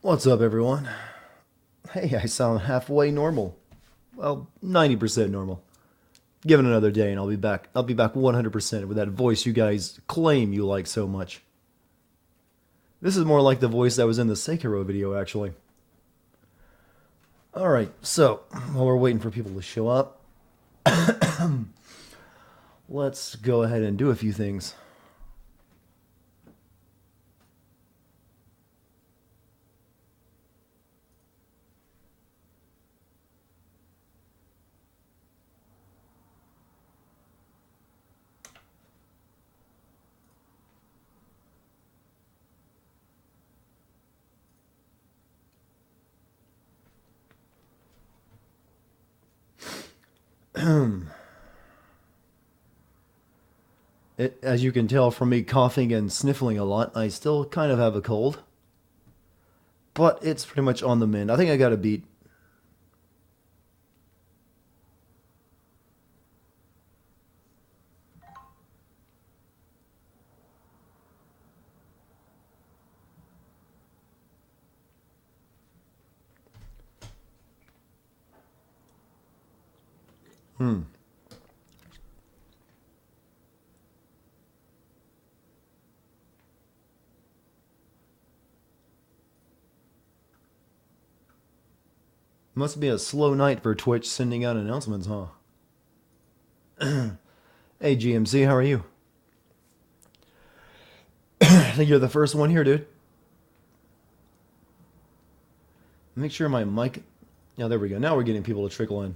What's up, everyone? Hey, I sound halfway normal. Well, 90% normal. Give it another day and I'll be back. I'll be back 100% with that voice you guys claim you like so much. This is more like the voice that was in the Sekiro video, actually. Alright, so, while we're waiting for people to show up, let's go ahead and do a few things. As you can tell from me coughing and sniffling a lot, I still kind of have a cold. But it's pretty much on the mend. I think I got a beat. Must be a slow night for Twitch sending out announcements, huh? Hey, GMC, how are you? I think you're the first one here, dude. Make sure my mic... Yeah, there we go. Now we're getting people to trickle in.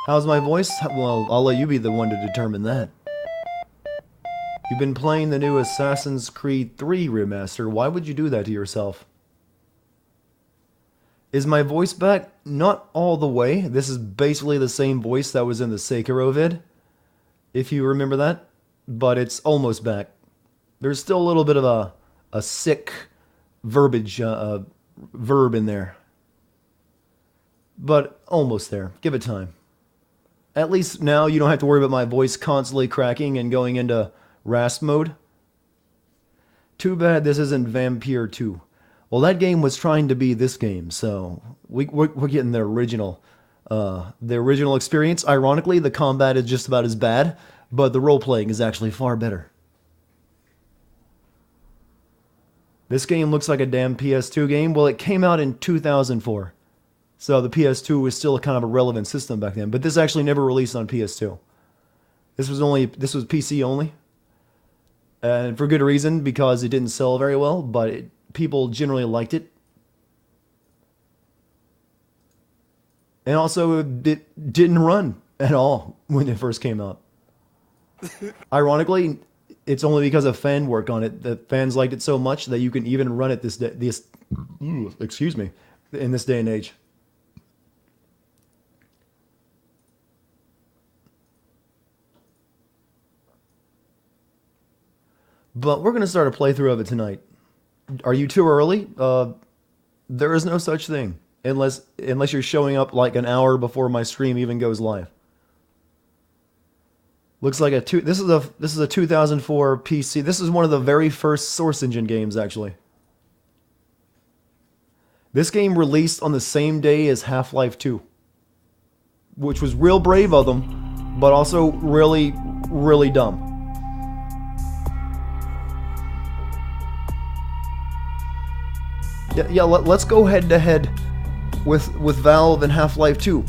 How's my voice? Well, I'll let you be the one to determine that. You've been playing the new Assassin's Creed 3 remaster. Why would you do that to yourself? Is my voice back? Not all the way. This is basically the same voice that was in the Sekiro vid, if you remember that, but it's almost back. There's still a little bit of a sick verbiage, verb in there, but almost there. Give it time. At least now you don't have to worry about my voice constantly cracking and going into rasp mode. Too bad this isn't Vampire 2. Well, that game was trying to be this game, so we're getting the original experience. Ironically, the combat is just about as bad, but the role-playing is actually far better. This game looks like a damn PS2 game. Well, it came out in 2004, so the PS2 was still kind of a relevant system back then, but this actually never released on PS2. This was PC only, and for good reason, because it didn't sell very well, but people generally liked it. And also, it didn't run at all when it first came out. Ironically, it's only because of fan work on it that fans liked it so much that you can even run it in this day and age. But we're going to start a playthrough of it tonight. Are you too early? There is no such thing unless you're showing up like an hour before my stream even goes live. Looks like this is a 2004 PC. This is one of the very first Source Engine games, actually. This game released on the same day as Half-Life 2, which was real brave of them, but also really, really dumb. Yeah, let's go head-to-head with Valve and Half-Life 2,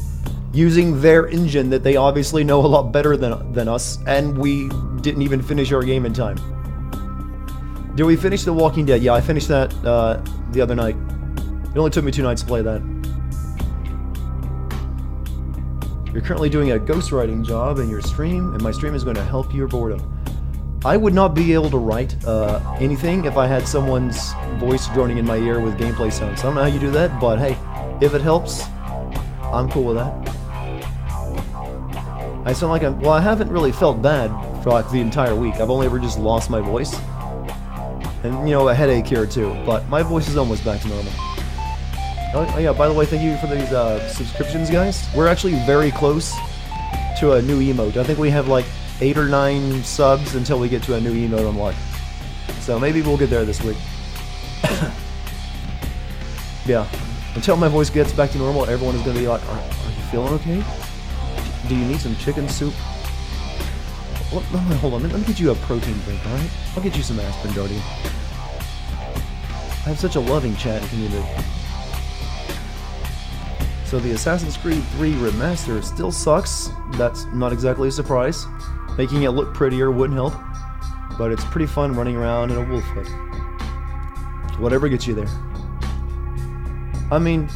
using their engine that they obviously know a lot better than us, and we didn't even finish our game in time. Did we finish The Walking Dead? Yeah, I finished that the other night. It only took me 2 nights to play that. You're currently doing a ghostwriting job in your stream, and my stream is going to help your boredom. I would not be able to write anything if I had someone's voice droning in my ear with gameplay sounds. I don't know how you do that, but hey, if it helps, I'm cool with that. I sound like well, I haven't really felt bad for like the entire week. I've only ever just lost my voice. And, you know, a headache here or two, but my voice is almost back to normal. Oh yeah, by the way, thank you for these subscriptions, guys. We're actually very close to a new emote. I think we have like 8 or 9 subs until we get to a new emote unlock. So maybe we'll get there this week. Yeah. Until my voice gets back to normal, everyone is going to be like, are you feeling okay? Do you need some chicken soup? Hold on, let me get you a protein drink, alright? I'll get you some aspirin, Dartigan. I have such a loving chat community. So the Assassin's Creed 3 remaster still sucks. That's not exactly a surprise. Making it look prettier wouldn't help. But it's pretty fun running around in a wolf hood. Whatever gets you there. I mean,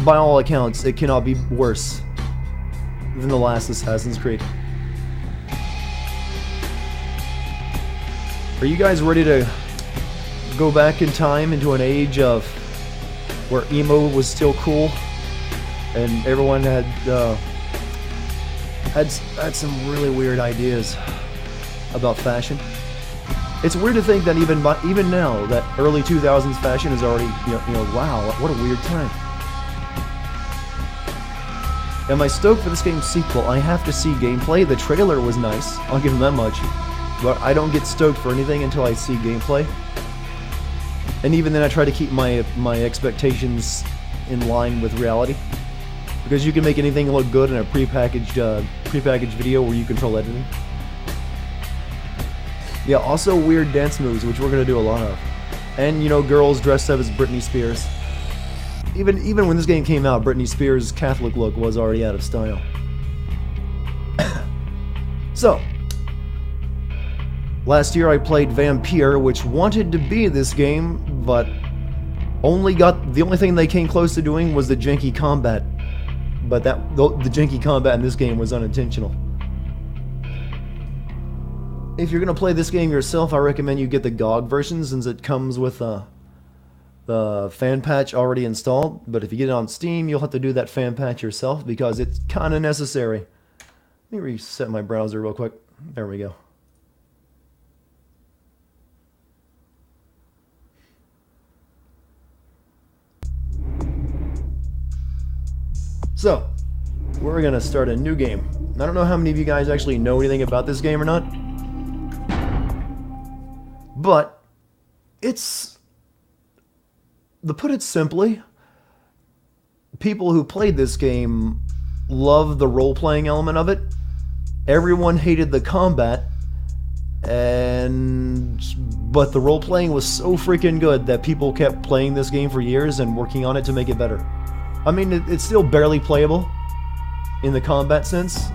by all accounts, it cannot be worse than the last Assassin's Creed. Are you guys ready to go back in time into an age of where emo was still cool and everyone had some really weird ideas about fashion? It's weird to think that even now, that early 2000s fashion is already, wow, what a weird time. Am I stoked for this game's sequel? I have to see gameplay. The trailer was nice, I'll give them that much. But I don't get stoked for anything until I see gameplay. And even then I try to keep my expectations in line with reality. Because you can make anything look good in a prepackaged video where you control editing. Yeah, also weird dance moves, which we're going to do a lot of. And, girls dressed up as Britney Spears. Even when this game came out, Britney Spears' Catholic look was already out of style. So, last year I played Vampire, which wanted to be this game, but the only thing they came close to doing was the janky combat. But the janky combat in this game was unintentional. If you're going to play this game yourself, I recommend you get the GOG version since it comes with the fan patch already installed. But if you get it on Steam, you'll have to do that fan patch yourself because it's kind of necessary. Let me reset my browser real quick. There we go. So, we're going to start a new game. I don't know how many of you guys actually know anything about this game or not. But, to put it simply, people who played this game love the role-playing element of it. Everyone hated the combat, but the role-playing was so freaking good that people kept playing this game for years and working on it to make it better. I mean, it's still barely playable in the combat sense,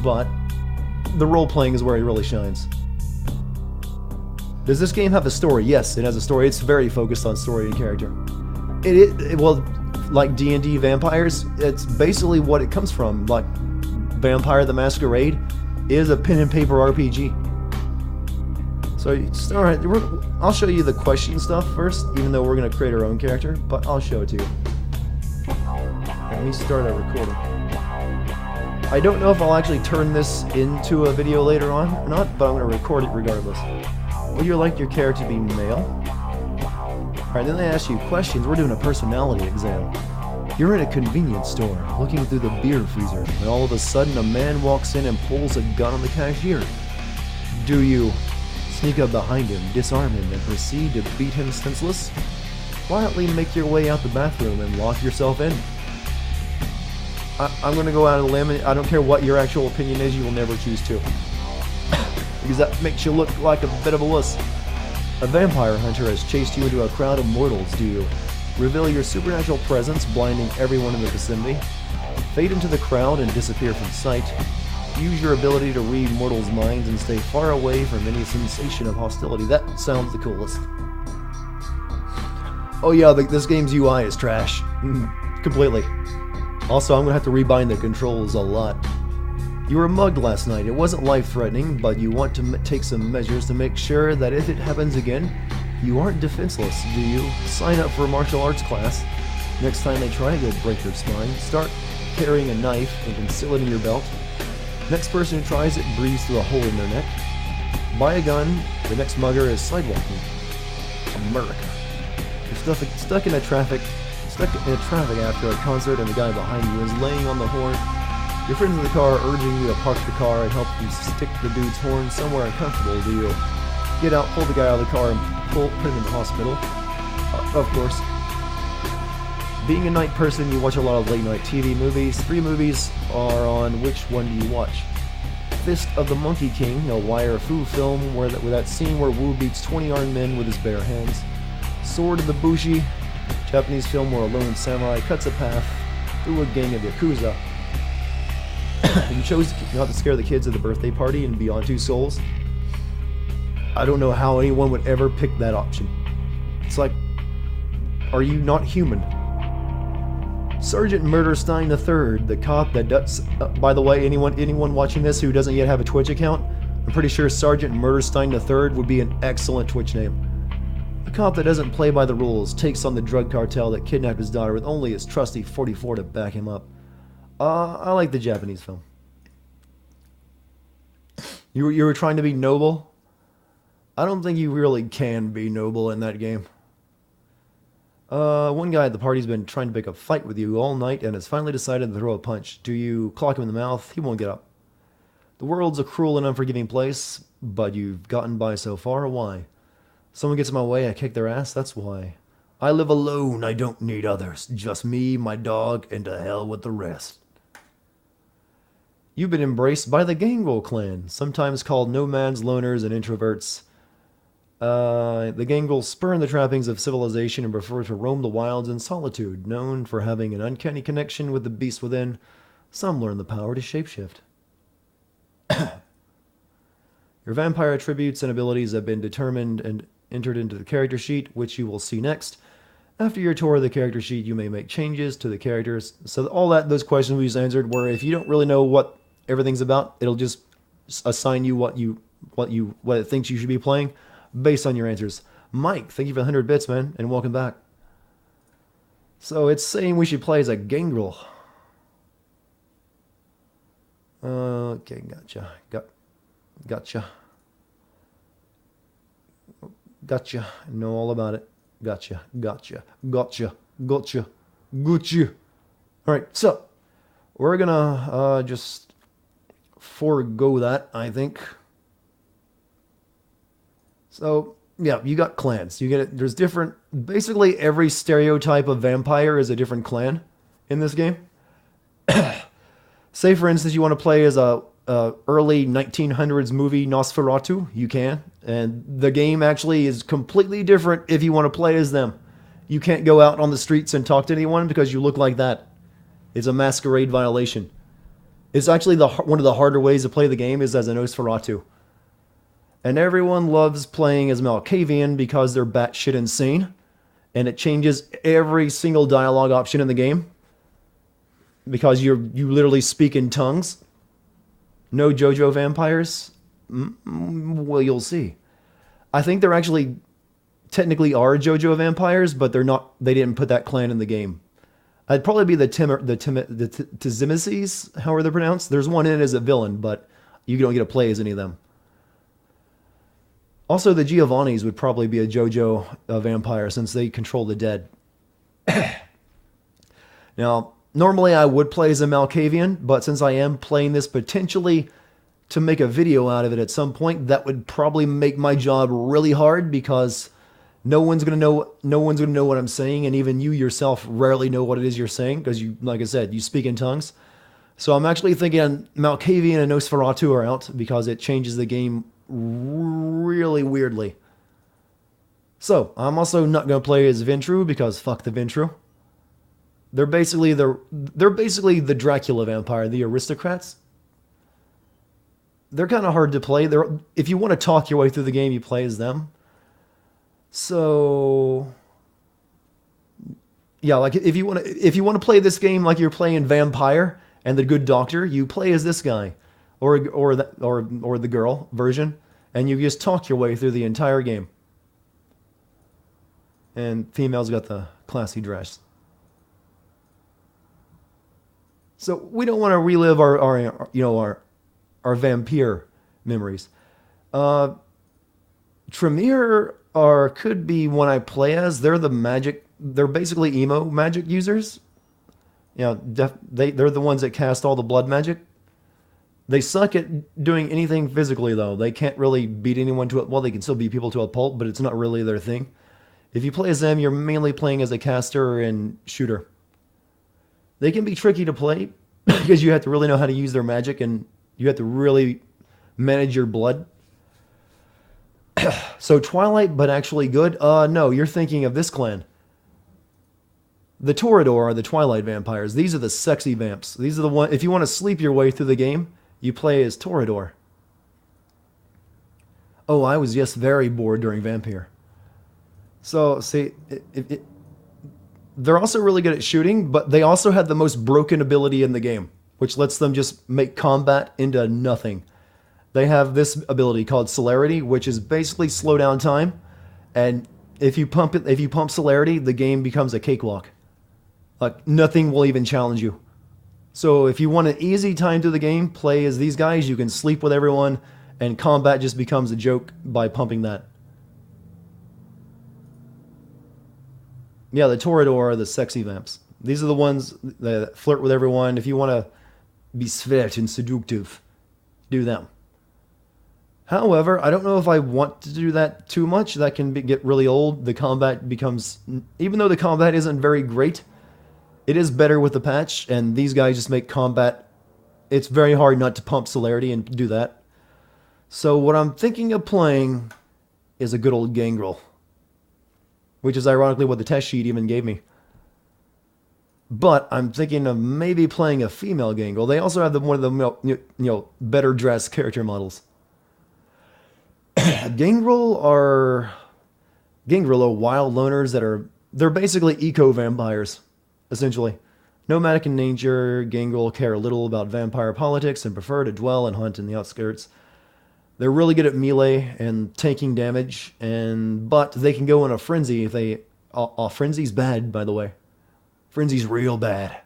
but the role-playing is where it really shines. Does this game have a story? Yes, it has a story. It's very focused on story and character. Well, like D&D Vampires, it's basically what it comes from. Like, Vampire The Masquerade is a pen and paper RPG. So, alright, I'll show you the question stuff first, even though we're going to create our own character, but I'll show it to you. Let me start a recording. I don't know if I'll actually turn this into a video later on or not, but I'm going to record it regardless. Would you like your character to be male? Alright, then they ask you questions. We're doing a personality exam. You're in a convenience store, looking through the beer freezer, and all of a sudden a man walks in and pulls a gun on the cashier. Do you sneak up behind him, disarm him, and proceed to beat him senseless? Quietly make your way out the bathroom and lock yourself in. I'm going to go out on a limb, and I don't care what your actual opinion is, you will never choose to. Because that makes you look like a bit of a wuss. A vampire hunter has chased you into a crowd of mortals. Do you reveal your supernatural presence, blinding everyone in the vicinity? Fade into the crowd and disappear from sight. Use your ability to read mortals' minds and stay far away from any sensation of hostility. That sounds the coolest. Oh yeah, this game's UI is trash. Completely. Also, I'm going to have to rebind the controls a lot. You were mugged last night. It wasn't life-threatening, but you want to take some measures to make sure that if it happens again, you aren't defenseless, do you? Sign up for a martial arts class. Next time they try to break your spine, start carrying a knife and conceal it in your belt. Next person who tries it breathes through a hole in their neck. Buy a gun. The next mugger is sidewalking. America. You're stuck in traffic after a concert, and the guy behind you is laying on the horn. Your friends in the car are urging you to park the car and help you stick the dude's horn somewhere uncomfortable. Do you get out, pull the guy out of the car, and put him in the hospital. Of course. Being a night person, you watch a lot of late night TV movies. 3 movies are on. Which one do you watch? Fist of the Monkey King, a wire fu film where that scene where Wu beats 20 armed men with his bare hands. Sword of the Bushi, Japanese film where a lone samurai cuts a path through a gang of Yakuza. You chose not to scare the kids at the birthday party in Beyond Two Souls. I don't know how anyone would ever pick that option. It's like, are you not human? Sergeant Murderstein III, the cop that does... by the way, anyone watching this who doesn't yet have a Twitch account, I'm pretty sure Sergeant Murderstein III would be an excellent Twitch name. The cop that doesn't play by the rules takes on the drug cartel that kidnapped his daughter with only his trusty 44 to back him up. I like the Japanese film. You were trying to be noble? I don't think you really can be noble in that game. One guy at the party's been trying to pick a fight with you all night and has finally decided to throw a punch. Do you clock him in the mouth? He won't get up. The world's a cruel and unforgiving place, but you've gotten by so far. Why? Someone gets in my way, I kick their ass, that's why. I live alone, I don't need others. Just me, my dog, and to hell with the rest. You've been embraced by the Gangrel clan, sometimes called nomads, loners, and introverts. The Gangrels spurn the trappings of civilization and prefer to roam the wilds in solitude. Known for having an uncanny connection with the beast within, some learn the power to shapeshift. Your vampire attributes and abilities have been determined and entered into the character sheet, which you will see next. After your tour of the character sheet, you may make changes to the characters. So all those questions we just answered were, if you don't really know what everything's about, it'll just assign you what it thinks you should be playing based on your answers. Mike, thank you for the 100 bits, man, and welcome back. So it's saying we should play as a Gangrel. Okay, gotcha. Gotcha. I know all about it. Gotcha. Alright, so we're gonna just forego that, I think. So, yeah, you got clans. You get it. There's different... Basically, every stereotype of vampire is a different clan in this game. Say, for instance, you want to play as a early 1900s movie Nosferatu. You can. And the game actually is completely different if you want to play as them. You can't go out on the streets and talk to anyone because you look like that. It's a masquerade violation. It's actually one of the harder ways to play the game is as a Nosferatu. And everyone loves playing as Malkavian because they're batshit insane. And it changes every single dialogue option in the game. Because you literally speak in tongues. No JoJo vampires? Well, you'll see. I think there actually technically are JoJo vampires, but they're not. They didn't put that clan in the game. It'd probably be the Tzimices, however they're pronounced. There's one in it as a villain, but you don't get to play as any of them. Also, the Giovannis would probably be a JoJo vampire since they control the dead. Now, normally I would play as a Malkavian, but since I am playing this potentially to make a video out of it at some point, that would probably make my job really hard because no one's gonna know what I'm saying, and even you yourself rarely know what it is you're saying because you, like I said, you speak in tongues. So I'm actually thinking Malkavian and Nosferatu are out because it changes the game really weirdly. So I'm also not gonna play as Ventru because fuck the Ventru. They're basically the Dracula vampire, the aristocrats. They're kind of hard to play. If you want to talk your way through the game, you play as them. So yeah, like if you want to play this game like you're playing Vampire and the Good Doctor, you play as this guy or the girl version, and you just talk your way through the entire game. And females got the classy dress. So we don't want to relive our vampire memories. Tremere could be one I play as. They're basically emo magic users. They're the ones that cast all the blood magic. They suck at doing anything physically, though. They can't really beat anyone to it. Well, they can still beat people to a pulp, but it's not really their thing. If you play as them, you're mainly playing as a caster and shooter. They can be tricky to play because you have to really know how to use their magic and you have to really manage your blood. So Twilight, but actually good? No, you're thinking of this clan. The Toreador are the Twilight vampires. These are the sexy vamps. These are the one. If you want to sleep your way through the game, you play as Toreador. Oh, I was just very bored during Vampire. So, see, they're also really good at shooting, but they also have the most broken ability in the game, which lets them just make combat into nothing. They have this ability called Celerity, which is basically slow down time, and if you pump Celerity, the game becomes a cakewalk. Like nothing will even challenge you. So if you want an easy time through the game, play as these guys. You can sleep with everyone, and combat just becomes a joke by pumping that. Yeah, the Toreador are the sexy vamps. These are the ones that flirt with everyone. If you want to be svet and seductive, do them. However, I don't know if I want to do that too much. That can get really old. The combat becomes, even though the combat isn't very great, it is better with the patch, and these guys just make combat. It's very hard not to pump Celerity and do that. So what I'm thinking of playing is a good old Gangrel, which is ironically what the test sheet even gave me. But I'm thinking of maybe playing a female Gangrel. They also have one of the better dressed character models. Gangrel are wild loners they're basically eco vampires, essentially. Nomadic in nature, Gangrel care little about vampire politics and prefer to dwell and hunt in the outskirts. They're really good at melee and taking damage, but they can go in a frenzy if they. Frenzy's bad, by the way. Frenzy's real bad.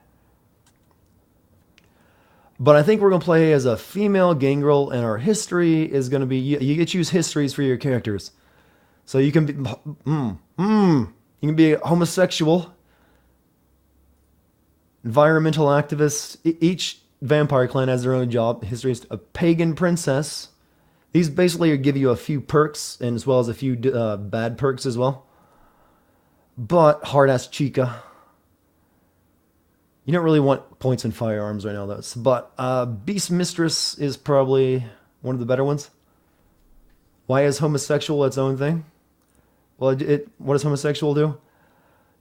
But I think we're going to play as a female Gangrel, and our history is going to be... You get to choose histories for your characters. So you can be... you can be a homosexual, environmental activist. Each vampire clan has their own job. History is a pagan princess. These basically give you a few perks, and as well as a few bad perks as well. But hard-ass chica. You don't really want points in firearms right now, though. But Beast Mistress is probably one of the better ones. Why is homosexual its own thing? Well, what does homosexual do?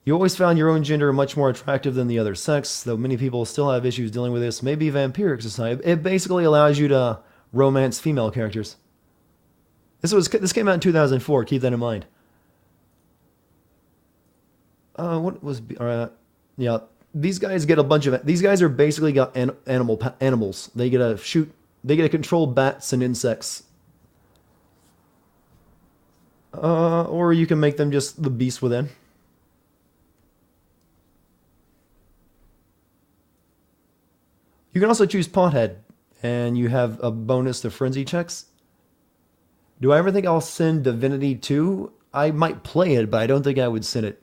You always found your own gender much more attractive than the other sex, though many people still have issues dealing with this. Maybe vampiric society. It basically allows you to romance female characters. This came out in 2004. Keep that in mind. What was... yeah. These guys get a bunch of... These guys are basically got animals. They get to shoot... They get to control bats and insects. Or you can make them just the beast within. You can also choose Pothead. And you have a bonus to frenzy checks. Do I ever think I'll send Divinity 2? I might play it, but I don't think I would send it.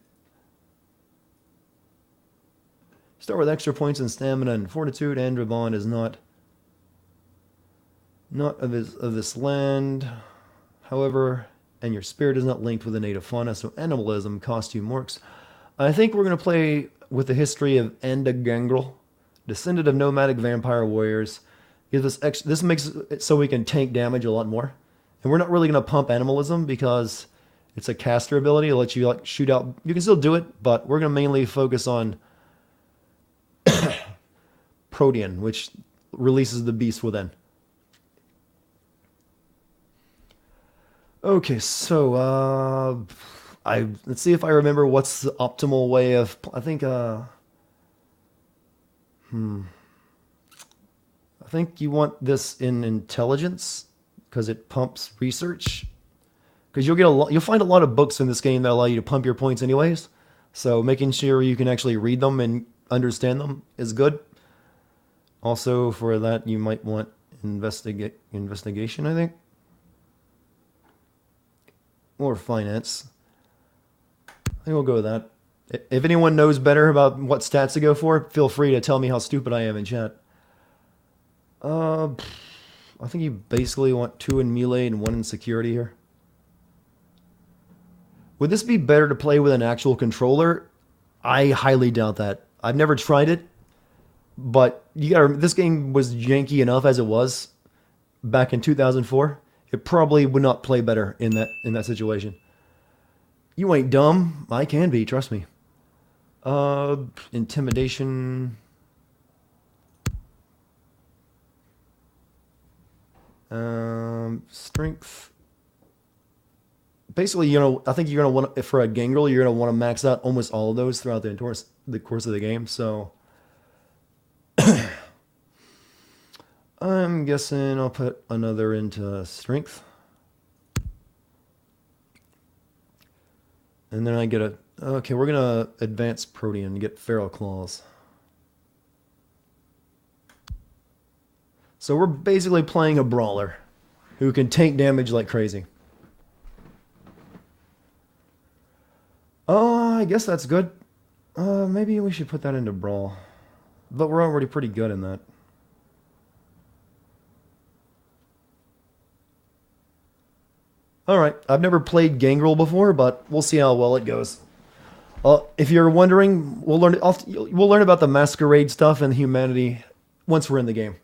Start with extra points in stamina and fortitude. Andrabon is not of this land, however, and your spirit is not linked with the native fauna, so animalism costs you morks. I think we're going to play with the history of Gangrel, descendant of nomadic vampire warriors. This makes it so we can tank damage a lot more, and we're not really going to pump animalism because it's a caster ability. It'll let you shoot out. You can still do it, but we're going to mainly focus on Protean, which releases the beast within. Okay, so let's see if I remember what's the optimal way of... I think I think you want this in intelligence because it pumps research. Because you'll find a lot of books in this game that allow you to pump your points anyways. So making sure you can actually read them and understand them is good. Also, for that, you might want investigation, I think. Or finance. I think we'll go with that. If anyone knows better about what stats to go for, feel free to tell me how stupid I am in chat. I think you basically want 2 in melee and 1 in security here. Would this be better to play with an actual controller? I highly doubt that. I've never tried it, but this game was janky enough as it was back in 2004. It probably would not play better in that situation. You ain't dumb. I can be, trust me. Intimidation. Strength. Basically, I think you're gonna want, for a gangrel, you're gonna want to max out almost all of those throughout the course of the game. So, I'm guessing I'll put another into strength, and then I get a. Okay, we're gonna advance Protean and get Feral Claws. So we're basically playing a brawler who can take damage like crazy. I guess that's good. Maybe we should put that into brawl. But we're already pretty good in that. Alright, I've never played Gangrel before, but we'll see how well it goes. If you're wondering, we'll learn about the Masquerade stuff and humanity once we're in the game.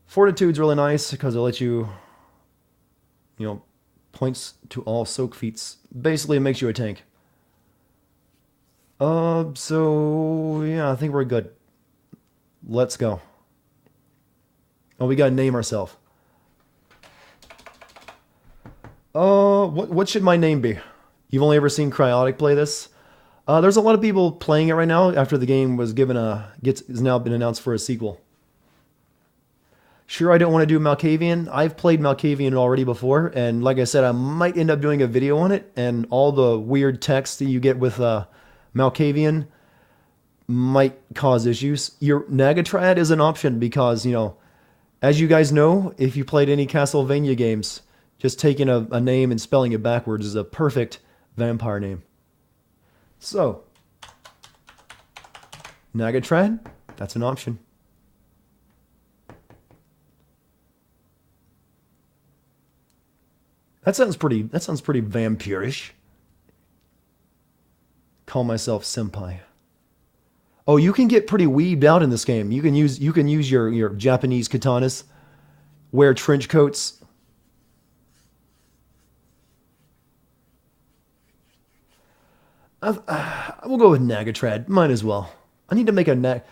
Fortitude's really nice because it lets you, points to all soak feats. Basically, it makes you a tank. So, yeah, I think we're good. Let's go. Oh, we gotta name ourselves. What should my name be? You've only ever seen Cryotic play this? There's a lot of people playing it right now after the game was has now been announced for a sequel. Sure, I don't want to do Malkavian. I've played Malkavian already before, and like I said, I might end up doing a video on it, and all the weird text that you get with Malkavian might cause issues. Your Nagatrad is an option because, as you guys know, if you played any Castlevania games, just taking a name and spelling it backwards is a perfect vampire name. So, Nagatrad, that's an option. That sounds pretty vampirish. Call myself senpai. Oh, you can get pretty weebed out in this game. You can use your Japanese katanas, wear trench coats. We'll go with Nagatrad. Might as well. I need to make a like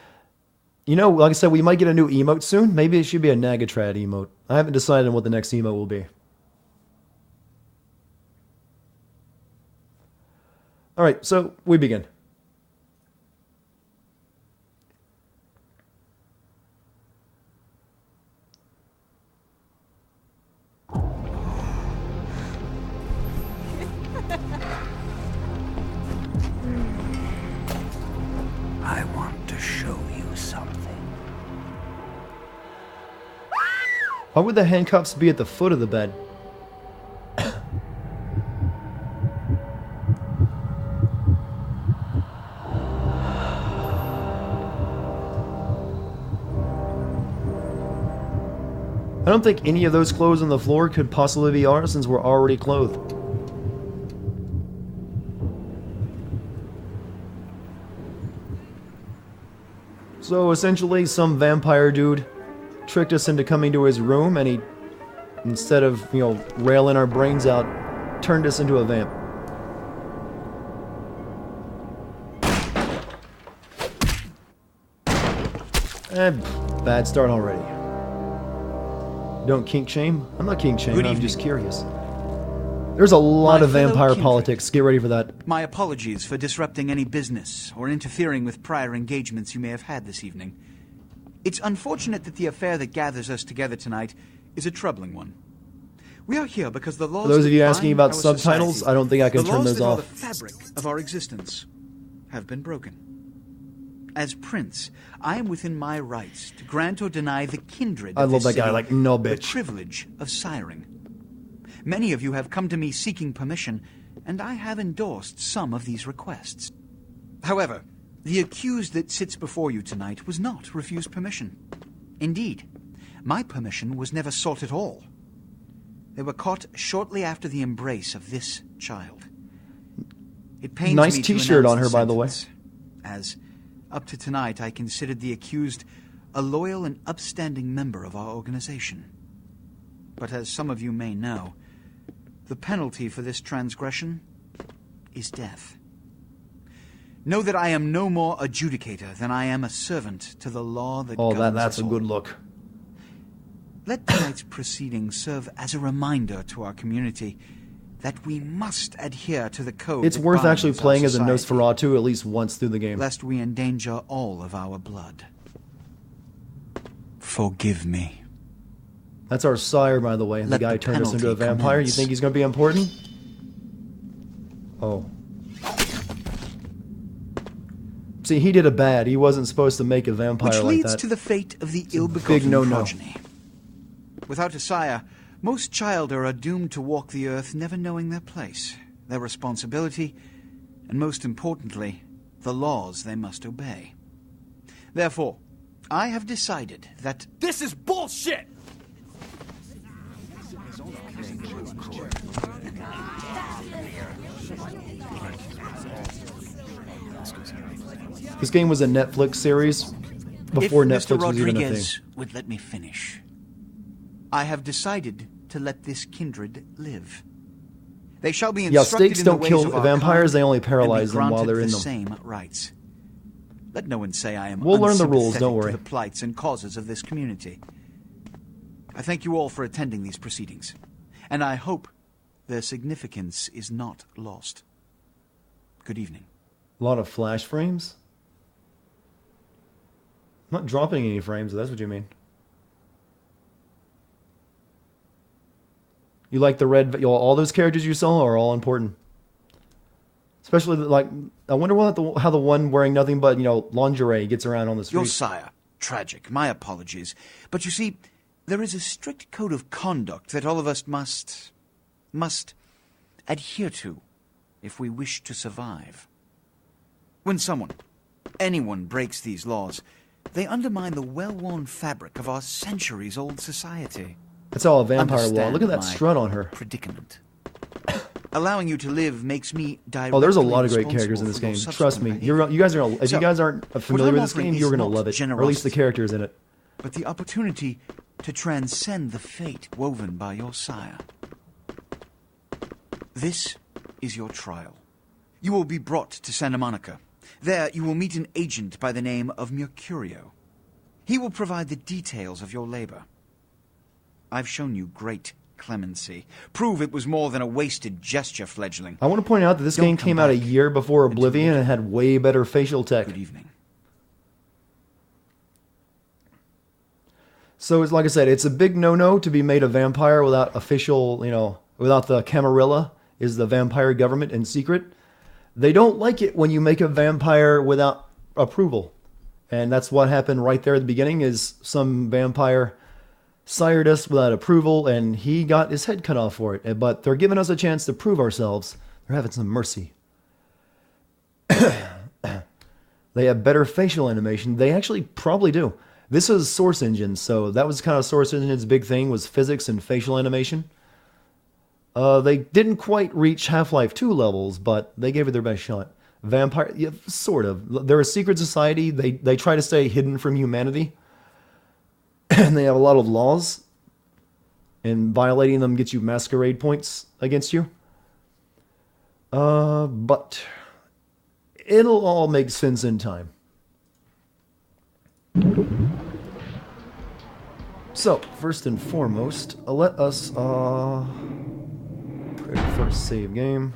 I said, we might get a new emote soon. Maybe it should be a Nagatrad emote. I haven't decided on what the next emote will be. All right, so we begin. I want to show you something. Why would the handcuffs be at the foot of the bed? I don't think any of those clothes on the floor could possibly be ours since we're already clothed. So essentially, some vampire dude tricked us into coming to his room, and he, instead of, railing our brains out, turned us into a vamp. Bad start already. Don't kink shame? I'm not kink shame, I'm just curious. There's a lot of vampire politics. Get ready for that. My apologies for disrupting any business or interfering with prior engagements you may have had this evening. It's unfortunate that the affair that gathers us together tonight is a troubling one. We are here because the laws. For those of you asking about subtitles, society, I don't think I can turn those off. The fabric of our existence have been broken. As prince, I am within my rights to grant or deny the kindred I of love this that guy, city like, no the bitch. privilege of siring. Many of you have come to me seeking permission, and I have endorsed some of these requests. However, The accused that sits before you tonight was not refused permission. Indeed, my permission was never sought at all. They were caught shortly after the embrace of this child. It pains nice me to t-shirt on announce her, the by the way. sentence, as up to tonight I considered the accused a loyal and upstanding member of our organization. But as some of you may know, the penalty for this transgression is death. Know that I am no more adjudicator than I am a servant to the law that governs that's us a all. good look. Let tonight's proceedings serve as a reminder to our community that we must adhere to the code. It's that worth binds actually our playing as a society, Nosferatu at least once through the game. lest we endanger all of our blood. Forgive me. That's our sire, by the way. The Let guy the turned us into a penalty vampire. You commence. think he's going to be important? Oh. See, he did a bad. He wasn't supposed to make a vampire Which like leads that. to the fate of the big ill-begotten no-no. progeny. Without a sire, most childer are doomed to walk the earth never knowing their place, their responsibility, and most importantly, the laws they must obey. Therefore, I have decided that This is bullshit! This game was a Netflix series before if Netflix Mr. was even a thing. Rodriguez would let me finish, I have decided to let this kindred live. They shall be Yeah, instructed stakes in the don't ways kill of our vampires, kind they only and be paralyze them while granted they're in the them. same rights. Let no one say I am We'll learn the rules, unsympathetic don't worry. to the plights and causes of this community. I thank you all for attending these proceedings, and I hope their significance is not lost. Good evening. A lot of flash frames? I'm not dropping any frames, if that's what you mean. You like the red... all those characters you saw are all important. Especially, like... I wonder how the one wearing nothing but, lingerie gets around on the Your street. sire. Tragic. My apologies. But you see, there is a strict code of conduct that all of us must adhere to if we wish to survive. When anyone breaks these laws, they undermine the well-worn fabric of our centuries-old society. That's all a vampire law. Understand Look at that my strut on her. predicament. Allowing you to live makes me directly Oh, there's a lot of great characters in this responsible game. for your Trust me. subsequent You guys are gonna, if So, you guys aren't familiar I'm with this offering game, is you're gonna not love it. Or at least the generosity, characters in it. but the opportunity to transcend the fate woven by your sire. This is your trial. You will be brought to Santa Monica. There you will meet an agent by the name of Mercurio. He will provide the details of your labor. I've shown you great clemency. Prove it was more than a wasted gesture, fledgling. I want to point out that this Don't game come came out a back year before until Oblivion you- and had way better facial tech. Good evening. So it's like I said, it's a big no-no to be made a vampire without official, without the Camarilla, is the vampire government in secret. They don't like it when you make a vampire without approval. And that's what happened right there at the beginning, is some vampire sired us without approval, and he got his head cut off for it. But they're giving us a chance to prove ourselves. They're having some mercy. They have better facial animation. They actually probably do. This is Source Engine, so that was kind of Source Engine's big thing, was physics and facial animation. They didn't quite reach Half-Life 2 levels, but they gave it their best shot. Vampire, yeah, sort of. They're a secret society. They try to stay hidden from humanity. And they have a lot of laws. And violating them gets you masquerade points against you. But it'll all make sense in time. So, first and foremost, let us create a first save game.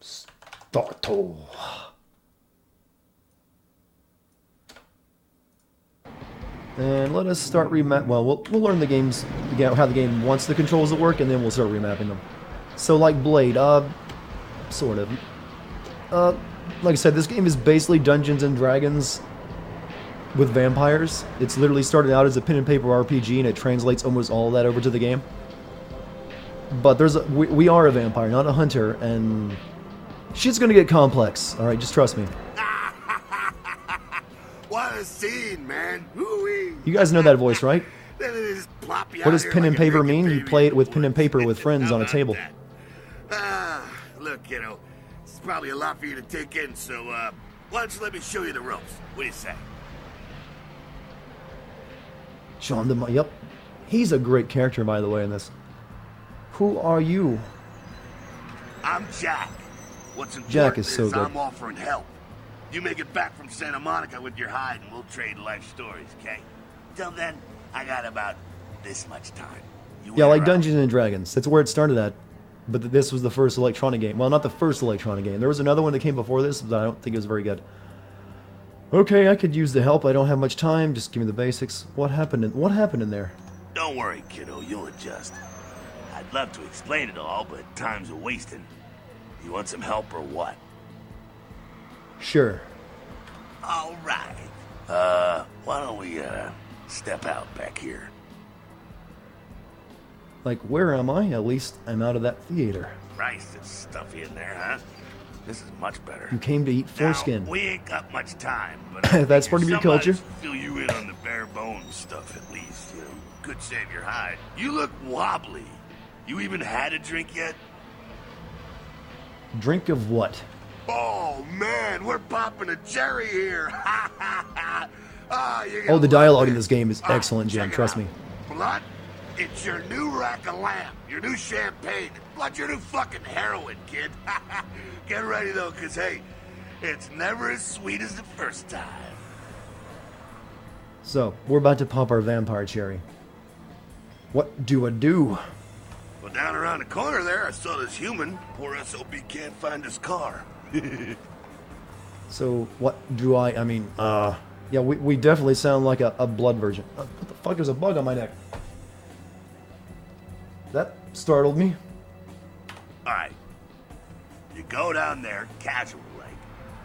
Starto. And let us start remap. Well, we'll learn the games, how the game wants the controls to work, and then we'll start remapping them. So, like Blade, sort of. Like I said, this game is basically Dungeons and Dragons with vampires. It's literally started out as a pen and paper RPG, and it translates almost all of that over to the game. But we are a vampire, not a hunter, and shit's gonna get complex. All right, just trust me. What a scene, man! Hoo-wee. You guys know that voice, right? Then they just plop you What out does here pen and like a paper naked mean? You baby play in it the with pen and woods. paper with friends How on a about table. that? Look, kiddo, it's probably a lot for you to take in, so why don't you let me show you the ropes? What do you say? Show him the. Yep, he's a great character, by the way, in this. Who are you? I'm Jack. What's important Jack is so good. I'm offering help. You make it back from Santa Monica with your hide, and we'll trade life stories, okay? Till then, I got about this much time. You Yeah, wait like around. Dungeons and Dragons. That's where it started at. But this was the first electronic game. Well, not the first electronic game. There was another one that came before this, but I don't think it was very good. Okay, I could use the help. I don't have much time. Just give me the basics. What happened in there? Don't worry, kiddo. You'll adjust. I'd love to explain it all, but time's a wasting. You want some help or what? Sure. All right. Why don't we, step out back here? Like, where am I? At least I'm out of that theater. Christ, it's stuffy in there, huh? This is much better. You came to eat foreskin. Now, we ain't got much time, but I That's part figure of your culture. somebody should fill you in on the bare bones stuff at least. You know, could save your hide. You look wobbly. You even had a drink yet? Drink of what? Oh man, we're popping a cherry here. Oh, the dialogue in this game is excellent, Jim. Trust me. Blood, it's your new rack of lamb, your new champagne. Blood, your new fucking heroin, kid. Get ready though, cause hey, it's never as sweet as the first time. So, we're about to pop our vampire cherry. What do I do? Well, down around the corner there, I saw this human. Poor SOB can't find his car. So, what do I mean, yeah, we definitely sound like a blood virgin. What the fuck? There's a bug on my neck. That startled me. Alright. You go down there, casual like.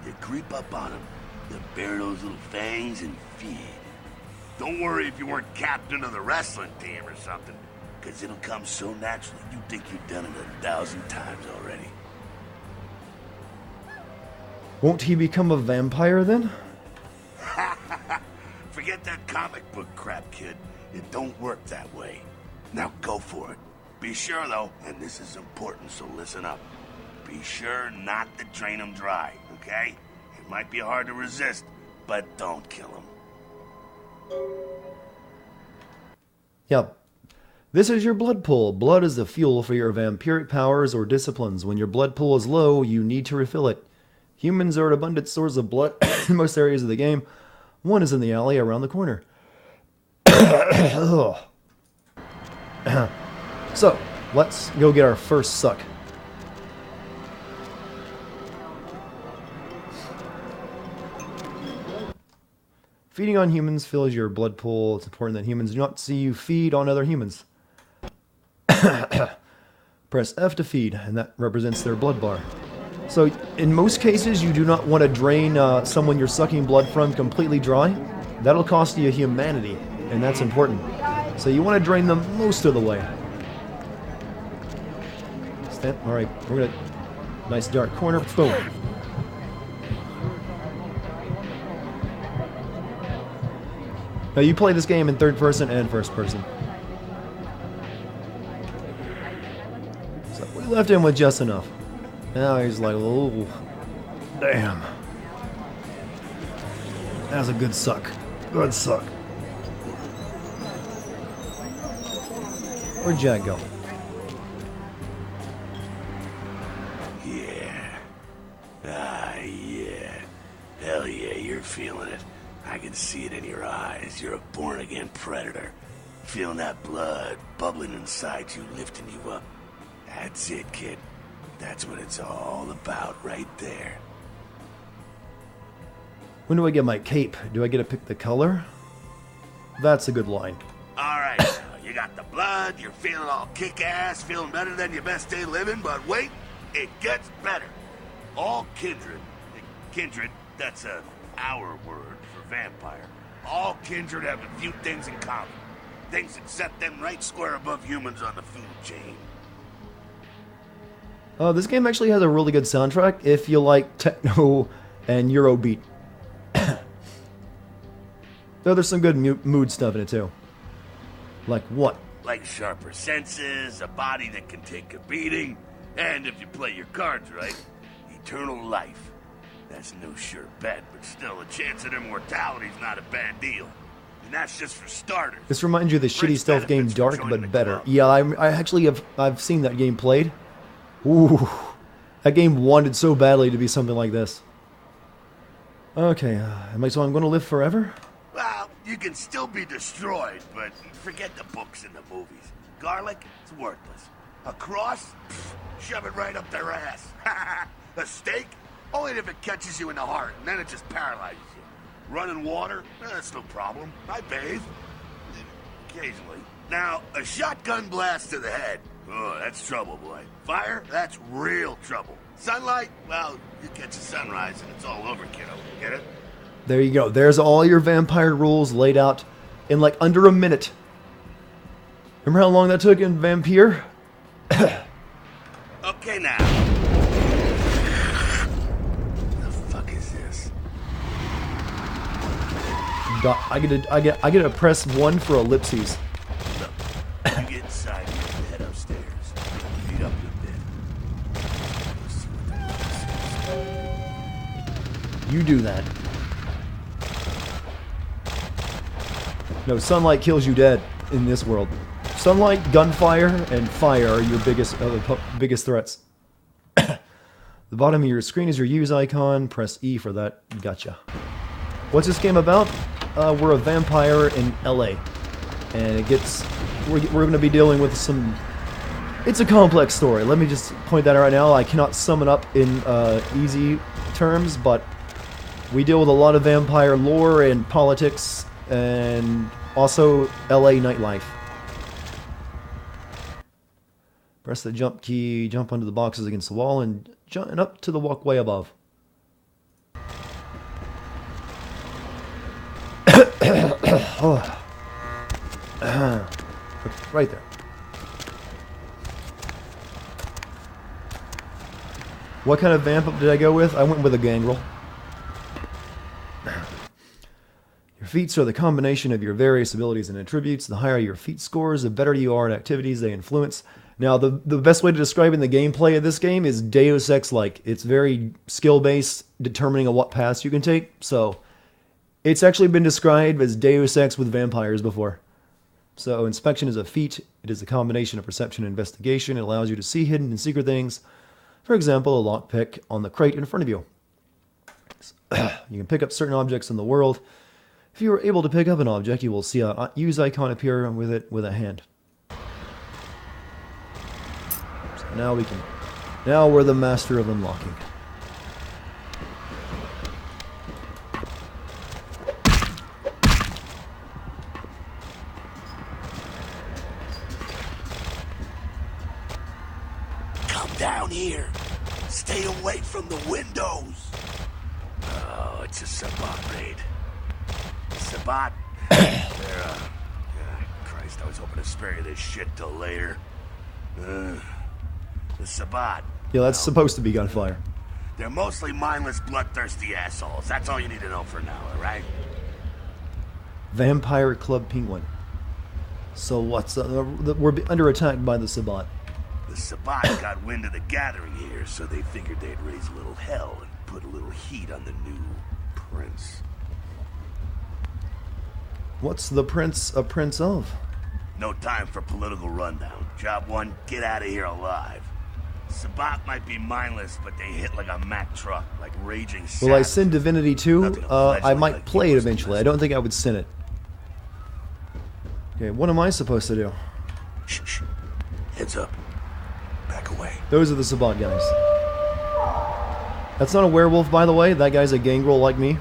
You creep up on him. You bare those little fangs and feed. Don't worry if you weren't captain of the wrestling team or something, because it'll come so naturally you think you've done it 1,000 times already. Won't he become a vampire then? Forget that comic book crap, kid. It don't work that way. Now go for it. Be sure, though, and this is important, so listen up. Be sure not to drain him dry, okay? It might be hard to resist, but don't kill him. Yep. This is your blood pool. Blood is the fuel for your vampiric powers or disciplines. When your blood pool is low, you need to refill it. Humans are an abundant source of blood in most areas of the game. One is in the alley around the corner. So, let's go get our first suck. Feeding on humans fills your blood pool. It's important that humans do not see you feed on other humans. Press F to feed, and that represents their blood bar. So, in most cases, you do not want to drain someone you're sucking blood from completely dry. That'll cost you humanity, and that's important. So you want to drain them most of the way. Alright, we're gonna... Nice dark corner. Boom. Now you play this game in third person and first person. So we left him with just enough. Now he's like, oh, damn. That's a good suck. Good suck. Where'd Jack go? Yeah. Yeah. Hell yeah, you're feeling it. I can see it in your eyes. You're a born-again predator. Feeling that blood bubbling inside you, lifting you up. That's it, kid. That's what it's all about right there. When do I get my cape? Do I get to pick the color? That's a good line. Alright, you got the blood, you're feeling all kick-ass, feeling better than your best day living, but wait, it gets better. All kindred, that's our word for vampire. All kindred have a few things in common. Things that set them right square above humans on the food chain. This game actually has a really good soundtrack if you like techno and Eurobeat. Though there's some good mood stuff in it too. Like what? Like sharper senses, a body that can take a beating, and if you play your cards right, eternal life. That's no sure bet, but still, a chance at immortality's not a bad deal. And that's just for starters. This reminds you of the shitty Fringe stealth game benefits for Dark, joining but the better. club. Yeah, I actually I've seen that game played. Ooh, that game wanted so badly to be something like this. Okay, so I'm going to live forever? Well, you can still be destroyed, but forget the books and the movies. Garlic, it's worthless. A cross? Pfft, shove it right up their ass. A steak? Only if it catches you in the heart, and then it just paralyzes you. Running water? That's no problem. I bathe. Occasionally. Now, a shotgun blast to the head. Oh, that's trouble, boy. Fire? That's real trouble. Sunlight? Well, you catch a sunrise and it's all over, kiddo. Get it? There you go. There's all your vampire rules laid out in like under a minute. Remember how long that took in Vampire? Okay, now. The fuck is this? I get to press 1 for ellipses. Look, you get inside here and head upstairs. Beat up your bed. Let's see what that is. You do that. No, sunlight kills you dead in this world. Sunlight, gunfire, and fire are your biggest threats. The bottom of your screen is your use icon. Press E for that. Gotcha. What's this game about? We're a vampire in LA. And we're going to be dealing with some... It's a complex story. Let me just point that out right now. I cannot sum it up in easy terms, but we deal with a lot of vampire lore and politics and also LA nightlife. Press the jump key, jump onto the boxes against the wall, and jump up to the walkway above. Right there. What kind of vamp up did I go with? I went with a gangrel. Your feats are the combination of your various abilities and attributes. The higher your feat scores, the better you are at activities they influence. Now, the best way to describe the gameplay of this game is Deus Ex-like. It's very skill-based, determining what paths you can take. So, it's actually been described as Deus Ex with vampires before. So, inspection is a feat. It is a combination of perception and investigation. It allows you to see hidden and secret things. For example, a lockpick on the crate in front of you. You can pick up certain objects in the world. If you are able to pick up an object, you will see a use icon appear with it with a hand. So now we're the master of unlocking. Come down here. Stay away from the windows. Oh, it's a Sabat raid. Sabat? They're, Christ, I was hoping to spare you this shit till later. The Sabat. Yeah, that's supposed to be gunfire. They're mostly mindless, bloodthirsty assholes. That's all you need to know for now, alright? Vampire Club Penguin. So what's... we're under attack by the Sabat. The Sabat got wind of the gathering here, so they figured they'd raise a little hell and put a little heat on the new prince. What's the prince a prince of? No time for political rundown. Job 1, get out of here alive. Sabat might be mindless, but they hit like a Mack truck, like raging savages. Will I sin Divinity 2? Nothing of I legend might like play it yours eventually. unless- I don't think I would sin it. Okay, what am I supposed to do? Shh, shh. Heads up. Back away. Those are the Sabat guys. That's not a werewolf, by the way. That guy's a gangrel like me.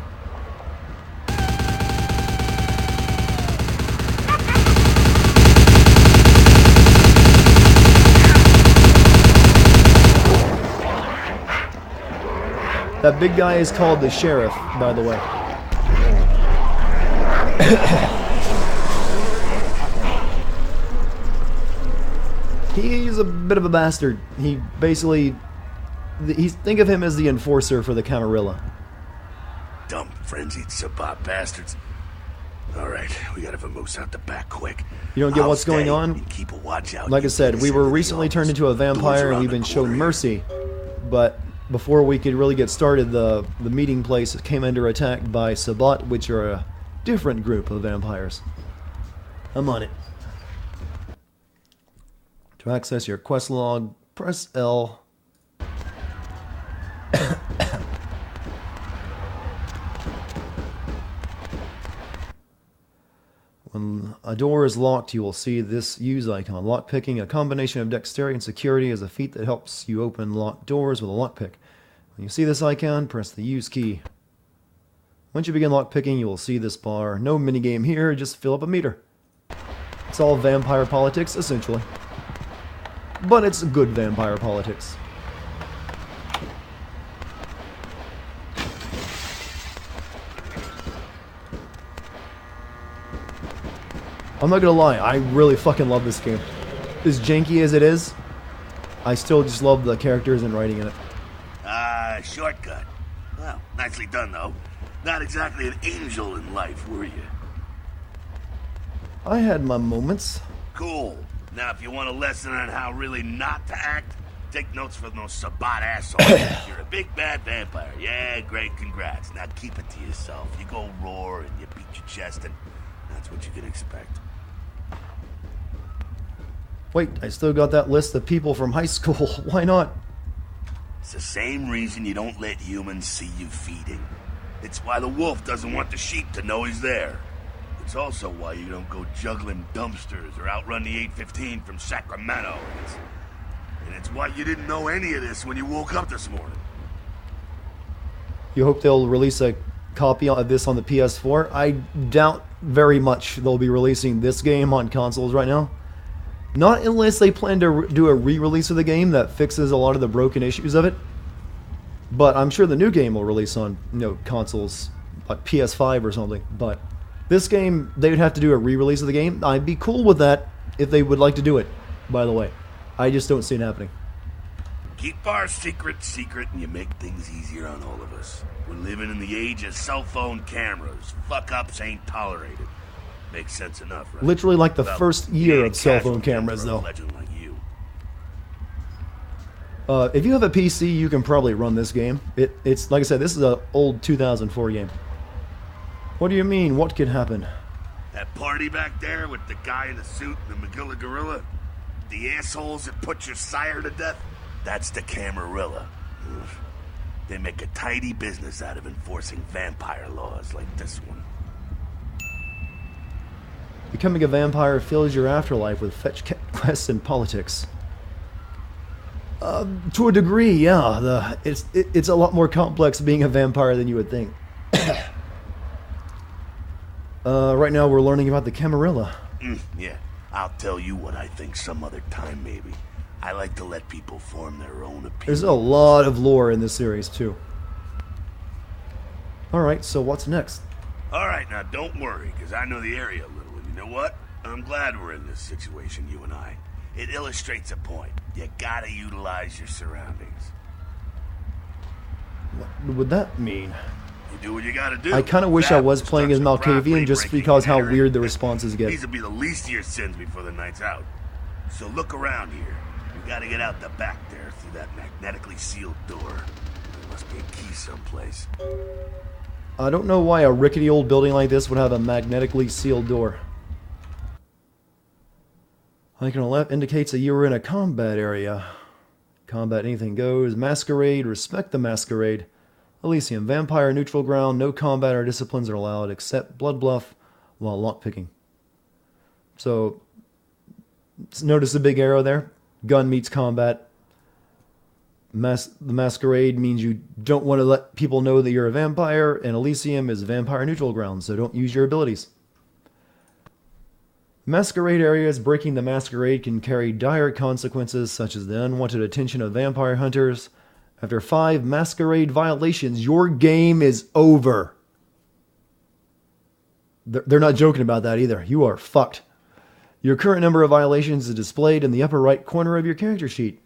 That big guy is called the Sheriff, by the way. He's a bit of a bastard. He basically think of him as the enforcer for the Camarilla. Dumb, frenzied Sabbat bastards. All right, we gotta vamoose out the back quick. You don't get I'll what's going stay on? and keep a watch out. Like I said, we were recently turned into a vampire and we've been shown mercy. But before we could really get started, the meeting place came under attack by Sabbat, which are a different group of vampires. I'm on it. To access your quest log, press L. When a door is locked, you will see this use icon. Lockpicking, a combination of dexterity and security, is a feat that helps you open locked doors with a lockpick. When you see this icon, press the use key. Once you begin lockpicking, you will see this bar. No minigame here, just fill up a meter. It's all vampire politics, essentially. But it's good vampire politics. I'm not gonna lie, I really fucking love this game. As janky as it is, I still just love the characters and writing in it. Shortcut. Well, nicely done, though. Not exactly an angel in life, were you? I had my moments. Cool. Now, if you want a lesson on how really not to act, take notes from those Sabbat assholes. You're a big bad vampire. Yeah, great, congrats. Now keep it to yourself. You go roar and you beat your chest, and that's what you can expect. Wait, I still got that list of people from high school. Why not? It's the same reason you don't let humans see you feeding. It's why the wolf doesn't want the sheep to know he's there. It's also why you don't go juggling dumpsters or outrun the 815 from Sacramento. And it's why you didn't know any of this when you woke up this morning. You hope they'll release a copy of this on the PS4? I doubt very much they'll be releasing this game on consoles right now. Not unless they plan to do a re-release of the game that fixes a lot of the broken issues of it. But I'm sure the new game will release on, consoles like PS5 or something. But this game, they would have to do a re-release of the game. I'd be cool with that if they would like to do it, by the way. I just don't see it happening. Keep our secret, and you make things easier on all of us. We're living in the age of cell phone cameras. Fuck-ups ain't tolerated. Makes sense enough, right? Literally like the first year of cell phone cameras, though. Legend like you. If you have a PC, you can probably run this game. It's like I said, this is an old 2004 game. What do you mean? What could happen? That party back there with the guy in the suit and the Magilla Gorilla? The assholes that put your sire to death? That's the Camarilla. They make a tidy business out of enforcing vampire laws like this one. Becoming a vampire fills your afterlife with fetch quests and politics. To a degree, yeah. It's a lot more complex being a vampire than you would think. Right now we're learning about the Camarilla. Yeah, I'll tell you what I think some other time, maybe. I like to let people form their own opinion. There's a lot of lore in this series, too. Alright, so what's next? Alright, now don't worry, because I know the area a little. And you know what? I'm glad we're in this situation, you and I. It illustrates a point. You gotta utilize your surroundings. What would that mean? You do what you gotta do. I kind of wish I was playing as Malkavian just because how weird the responses get. These will be the least of your sins before the night's out. So look around here. You gotta get out the back there through that magnetically sealed door. There must be a key someplace. I don't know why a rickety old building like this would have a magnetically sealed door. Icon on the left indicates that you were in a combat area. Combat anything goes. Masquerade, respect the Masquerade. Elysium, vampire neutral ground. No combat or disciplines are allowed except blood bluff while lockpicking. So, notice the big arrow there? Gun meets combat. The Masquerade means you don't want to let people know that you're a vampire, and Elysium is vampire neutral ground, so don't use your abilities. Masquerade areas breaking the Masquerade can carry dire consequences, such as the unwanted attention of vampire hunters. After 5 Masquerade violations, your game is over. They're not joking about that either. You are fucked. Your current number of violations is displayed in the upper right corner of your character sheet.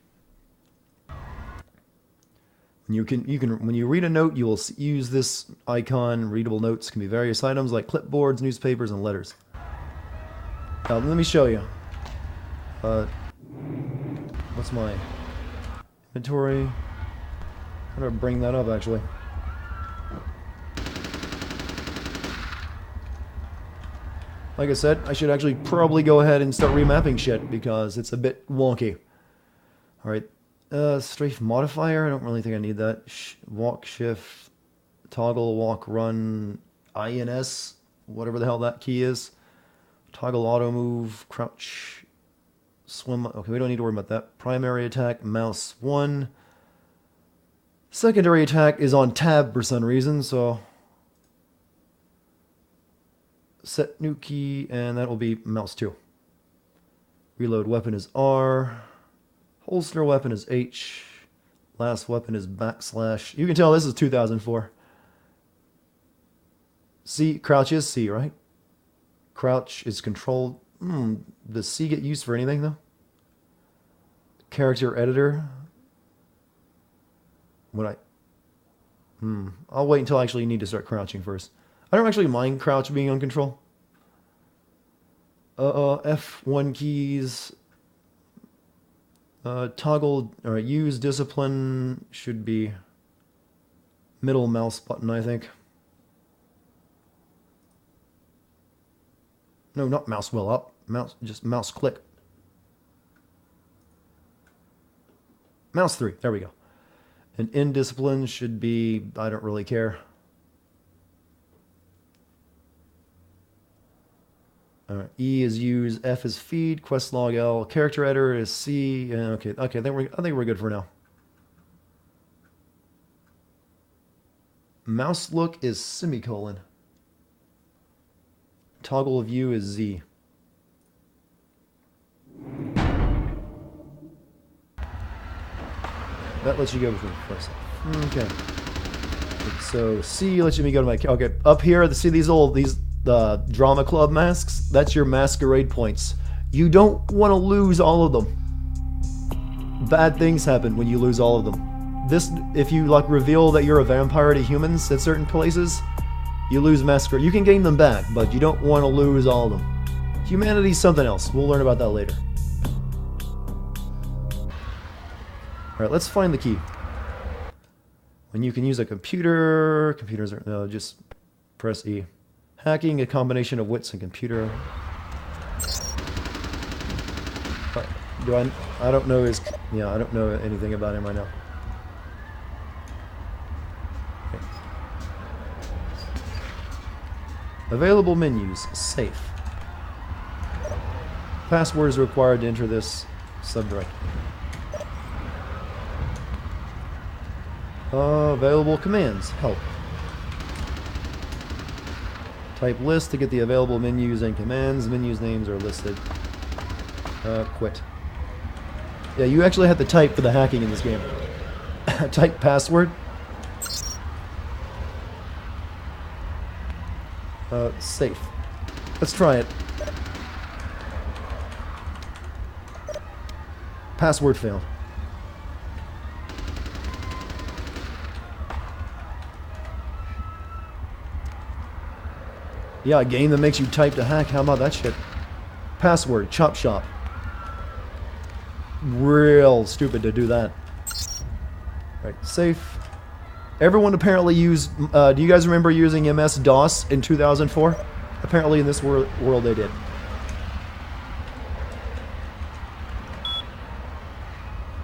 You can when you read a note, you will use this icon. Readable notes can be various items like clipboards, newspapers, and letters. Let me show you. What's my inventory? How do I bring that up, actually? Like I said, I should actually probably go ahead and start remapping shit because it's a bit wonky. Alright. Strafe modifier, I don't really think I need that. Walk, shift, toggle, walk, run, INS, whatever the hell that key is. Toggle auto move, crouch, swim. Okay, we don't need to worry about that. Primary attack, mouse 1. Secondary attack is on tab for some reason, so set new key, and that will be mouse 2. Reload weapon is R. Holster weapon is H. Last weapon is backslash. You can tell this is 2004. C, crouch is C, right? Crouch is controlled. Does C get used for anything, though? Character editor. I'll wait until I actually need to start crouching first. I don't actually mind crouch being on control. F1 keys. Toggle or use discipline should be middle mouse button, I think. No, not mouse wheel up. Just mouse click. Mouse 3. There we go. And in discipline should be, I don't really care. E is use, F is feed, quest log L, character editor is C. Okay, I think we're good for now. Mouse look is semicolon. Toggle view is Z. That lets you go between first. Okay. So C lets me go to my. Okay, up here, see these drama club masks? That's your masquerade points. You don't want to lose all of them. Bad things happen when you lose all of them. If you like reveal that you're a vampire to humans at certain places, you lose masquerade. You can gain them back, but you don't want to lose all of them. Humanity's something else. We'll learn about that later. Alright, let's find the key. When you can use a computer... Computers are... No, just press E. Hacking, a combination of wits and computer. I don't know his... Yeah, I don't know anything about him right now. Okay. Available menus. Safe. Password is required to enter this subdirectory. Available commands. Help. Type list to get the available menus and commands. Menus names are listed. Quit. Yeah, you actually have to type for the hacking in this game. Type password. Safe. Let's try it. Password failed. Yeah, a game that makes you type to hack. How about that shit? Password, chop shop. Real stupid to do that. Right, safe. Everyone apparently used... do you guys remember using MS-DOS in 2004? Apparently in this world they did.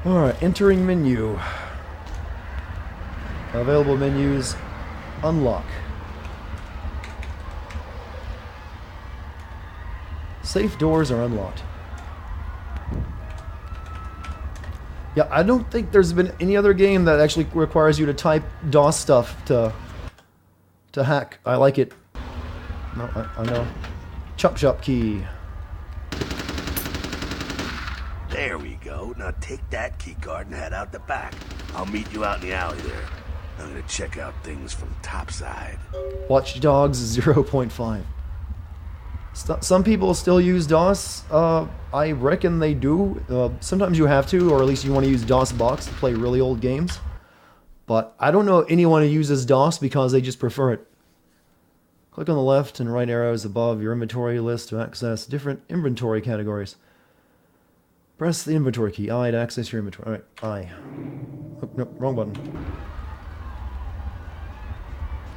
Alright, entering menu. Available menus. Unlock. Safe doors are unlocked. Yeah, I don't think there's been any other game that actually requires you to type DOS stuff to hack. I like it. No, I know. Chop shop key. There we go. Now take that key card and head out the back. I'll meet you out in the alley there. I'm gonna check out things from topside. Watch Dogs 0.5. Some people still use DOS. I reckon they do. Sometimes you have to, or at least you want to use DOS box to play really old games. But I don't know anyone who uses DOS because they just prefer it. Click on the left and right arrows above your inventory list to access different inventory categories. Press the inventory key, I, to access your inventory. Alright, I. Oh, no, wrong button.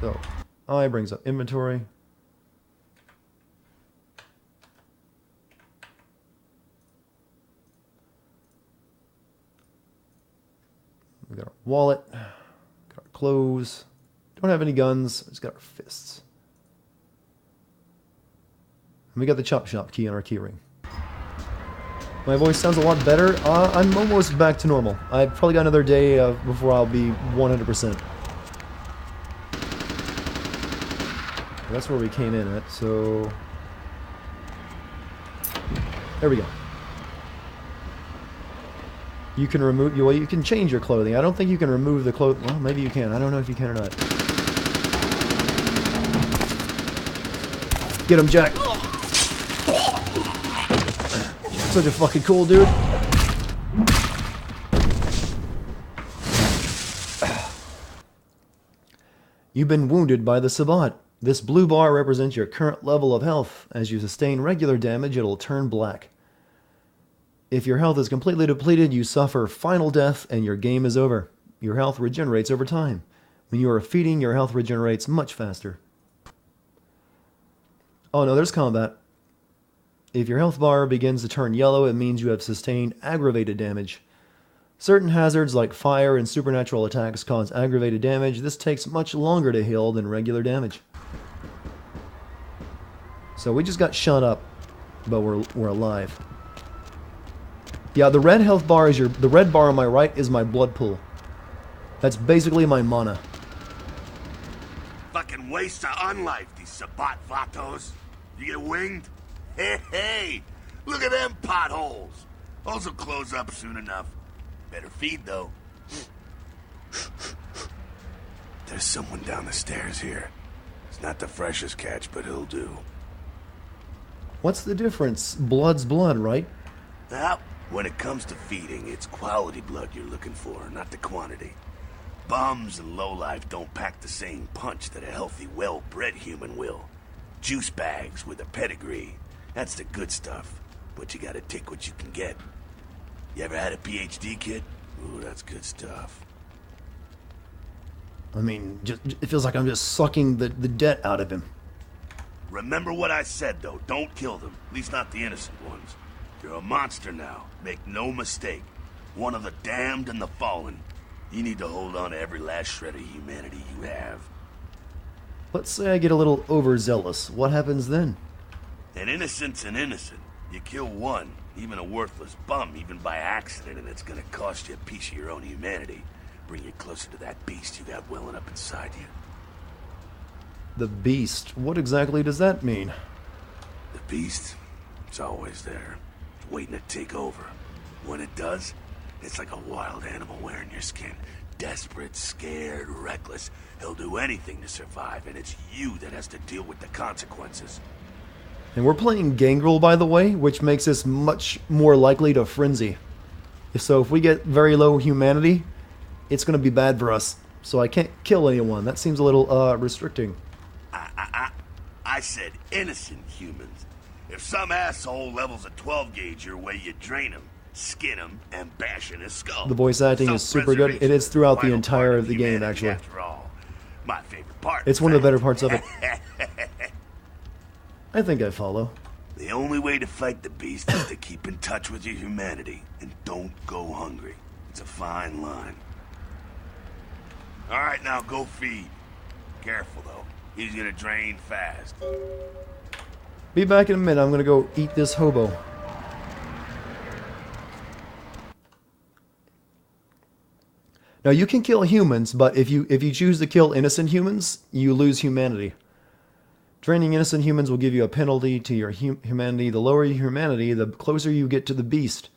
So, I brings up inventory. We got our wallet, got our clothes. Don't have any guns, just got our fists. And we got the chop shop key on our keyring. My voice sounds a lot better. I'm almost back to normal. I've probably got another day before I'll be 100%. That's where we came in at, so... There we go. You can remove... Well, you can change your clothing. I don't think you can remove the clothing. Well, maybe you can. I don't know if you can or not. Get him, Jack! Such a fucking cool dude. You've been wounded by the Sabbat. This blue bar represents your current level of health. As you sustain regular damage, it'll turn black. If your health is completely depleted, you suffer final death and your game is over. Your health regenerates over time. When you are feeding, your health regenerates much faster. Oh no, there's combat. If your health bar begins to turn yellow, it means you have sustained aggravated damage. Certain hazards like fire and supernatural attacks cause aggravated damage. This takes much longer to heal than regular damage. So we just got shot up, but we're alive. Yeah, the red health bar is the red bar on my right is my blood pool. That's basically my mana. Fucking waste of unlife, these Sabbat vatos. You get winged? Hey, look at them potholes. Those will close up soon enough. Better feed, though. There's someone down the stairs here. It's not the freshest catch, but he'll do. What's the difference? Blood's blood, right? Now, when it comes to feeding, it's quality blood you're looking for, not the quantity. Bums and lowlife don't pack the same punch that a healthy, well-bred human will. Juice bags with a pedigree. That's the good stuff, but you gotta take what you can get. You ever had a PhD, kid? Ooh, that's good stuff. I mean, it feels like I'm just sucking the debt out of him. Remember what I said, though. Don't kill them. At least not the innocent ones. You're a monster now. Make no mistake. One of the damned and the fallen. You need to hold on to every last shred of humanity you have. Let's say I get a little overzealous. What happens then? An innocent's an innocent. You kill one, even a worthless bum, even by accident, and it's gonna cost you a piece of your own humanity. Bring you closer to that beast you got welling up inside you. The beast? What exactly does that mean? The beast? It's always there, waiting to take over. When it does, it's like a wild animal wearing your skin. Desperate, scared, reckless. He'll do anything to survive, and it's you that has to deal with the consequences. And we're playing Gangrel, by the way, which makes us much more likely to frenzy. So if we get very low humanity, it's going to be bad for us. So I can't kill anyone. That seems a little restricting. I said innocent humans. If some asshole levels a 12 gauge your way, you drain him, skin him, and bash in his skull. The voice acting is super good. It is throughout the entire of the game, actually. After all, my favorite part. It's one of the better parts of it. I think I follow. The only way to fight the beast is to keep in touch with your humanity and don't go hungry. It's a fine line. All right, now go feed. Careful, though. He's gonna drain fast. Be back in a minute. I'm gonna go eat this hobo. Now you can kill humans, but if you choose to kill innocent humans, you lose humanity. Draining innocent humans will give you a penalty to your humanity. The lower your humanity, the closer you get to the beast.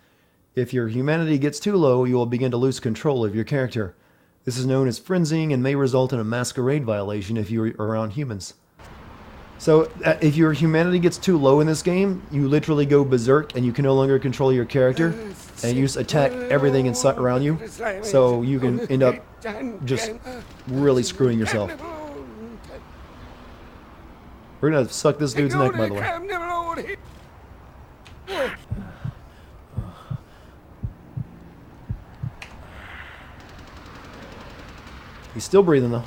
If your humanity gets too low, you will begin to lose control of your character. This is known as frenzying and may result in a masquerade violation if you're around humans. So if your humanity gets too low in this game, you literally go berserk and you can no longer control your character. and you just attack everything inside around you, so you can end up just really screwing yourself. We're gonna suck this dude's neck, by the way. He's still breathing, though.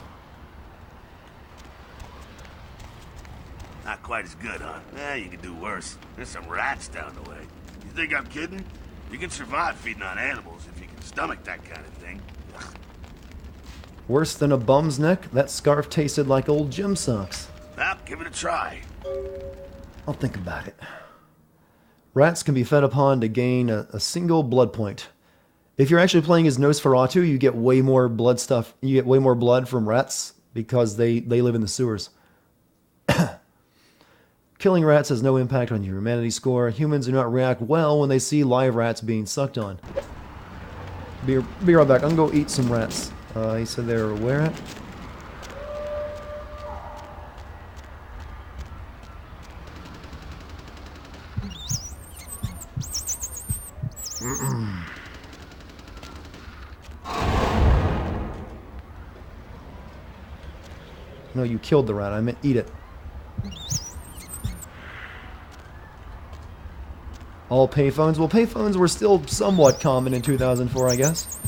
Not quite as good, huh? You could do worse. There's some rats down the way. You think I'm kidding? You can survive feeding on animals if you can stomach that kind of thing. Worse than a bum's neck? That scarf tasted like old gym socks. Well, give it a try. I'll think about it. Rats can be fed upon to gain a single blood point. If you're actually playing as Nosferatu, you get way more blood stuff. You get way more blood from rats because they live in the sewers. Killing rats has no impact on your humanity score. Humans do not react well when they see live rats being sucked on. Be right back. I'm gonna go eat some rats. He said they were where at? No, you killed the rat. I meant eat it. All payphones? Well, payphones were still somewhat common in 2004, I guess.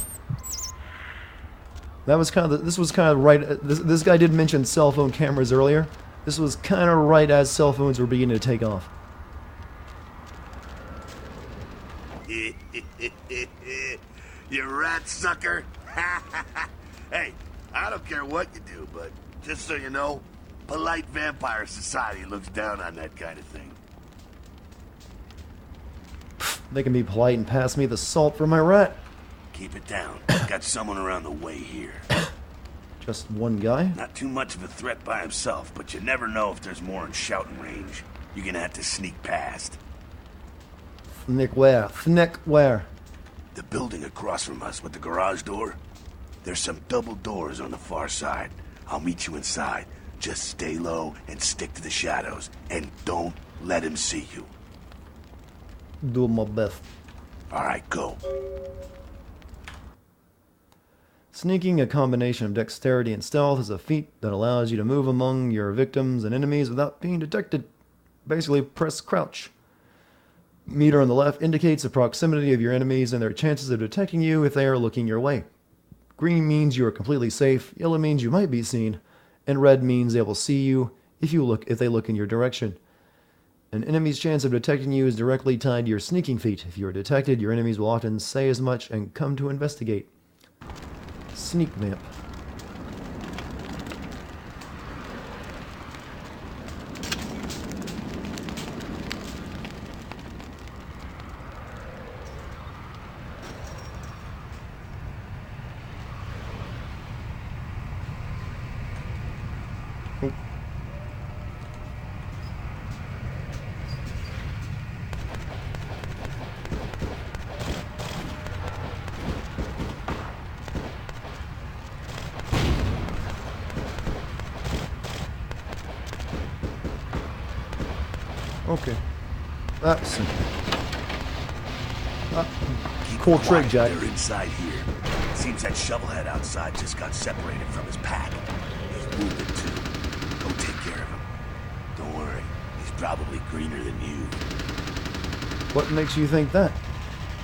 That was kind of this was kind of right. This guy did mention cell phone cameras earlier. This was kind of right as cell phones were beginning to take off. You rat sucker. Hey, I don't care what you do, but just so you know, polite vampire society looks down on that kind of thing. They can be polite and pass me the salt for my rat. Keep it down. Got someone around the way here. Just one guy? Not too much of a threat by himself, but you never know if there's more in shouting range. You're gonna have to sneak past. Sneak where? Sneak where? The building across from us with the garage door. There's some double doors on the far side. I'll meet you inside. Just stay low and stick to the shadows. And don't let him see you. Do my best. Alright, go. Sneaking, a combination of dexterity and stealth, is a feat that allows you to move among your victims and enemies without being detected. Basically, press crouch. Meter on the left indicates the proximity of your enemies and their chances of detecting you if they are looking your way. Green means you are completely safe, yellow means you might be seen, and red means they will see you if they look in your direction. An enemy's chance of detecting you is directly tied to your sneaking feat. If you are detected, your enemies will often say as much and come to investigate. Sneak vamp. Okay. That's cool trick, Jack. They're inside here. Seems that shovelhead outside just got separated from his pack. He's wounded too. Go take care of him. Don't worry, he's probably greener than you. What makes you think that?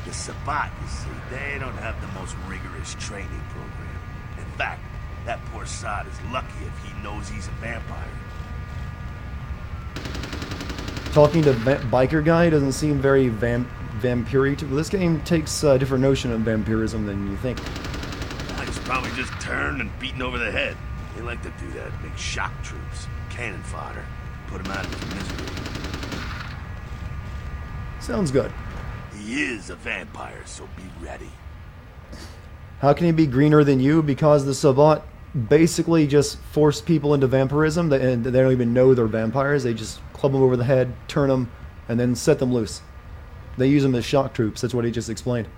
The Sabbat, you see, they don't have the most rigorous training program. In fact, that poor sod is lucky if he knows he's a vampire. Talking to biker guy doesn't seem very vampire. This game takes a different notion of vampirism than you think. He's probably just turned and beaten over the head. They like to do that. Make shock troops, cannon fodder, put him out of his misery. Sounds good. He is a vampire, so be ready. How can he be greener than you? Because the Sabbat basically just force people into vampirism, and they don't even know they're vampires. They just club them over the head, turn them, and then set them loose. They use them as shock troops. That's what he just explained.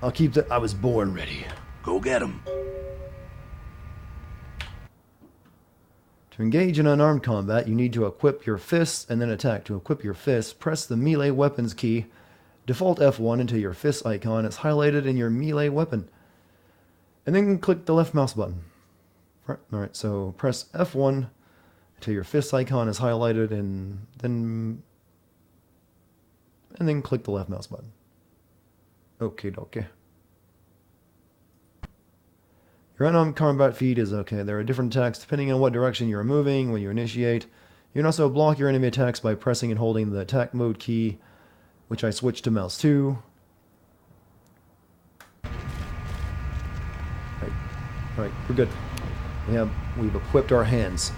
I'll keep the... I was born ready. Go get him. To engage in unarmed combat, you need to equip your fists and then attack. To equip your fists, press the melee weapons key Default F1 until your fist icon is highlighted in your melee weapon. And then click the left mouse button. Alright, so press F1 until your fist icon is highlighted and then click the left mouse button. Okay. Your unarmed combat feed is okay. There are different attacks depending on what direction you're moving when you initiate. You can also block your enemy attacks by pressing and holding the attack mode key, which I switched to mouse 2. Right, we're good. We've equipped our hands.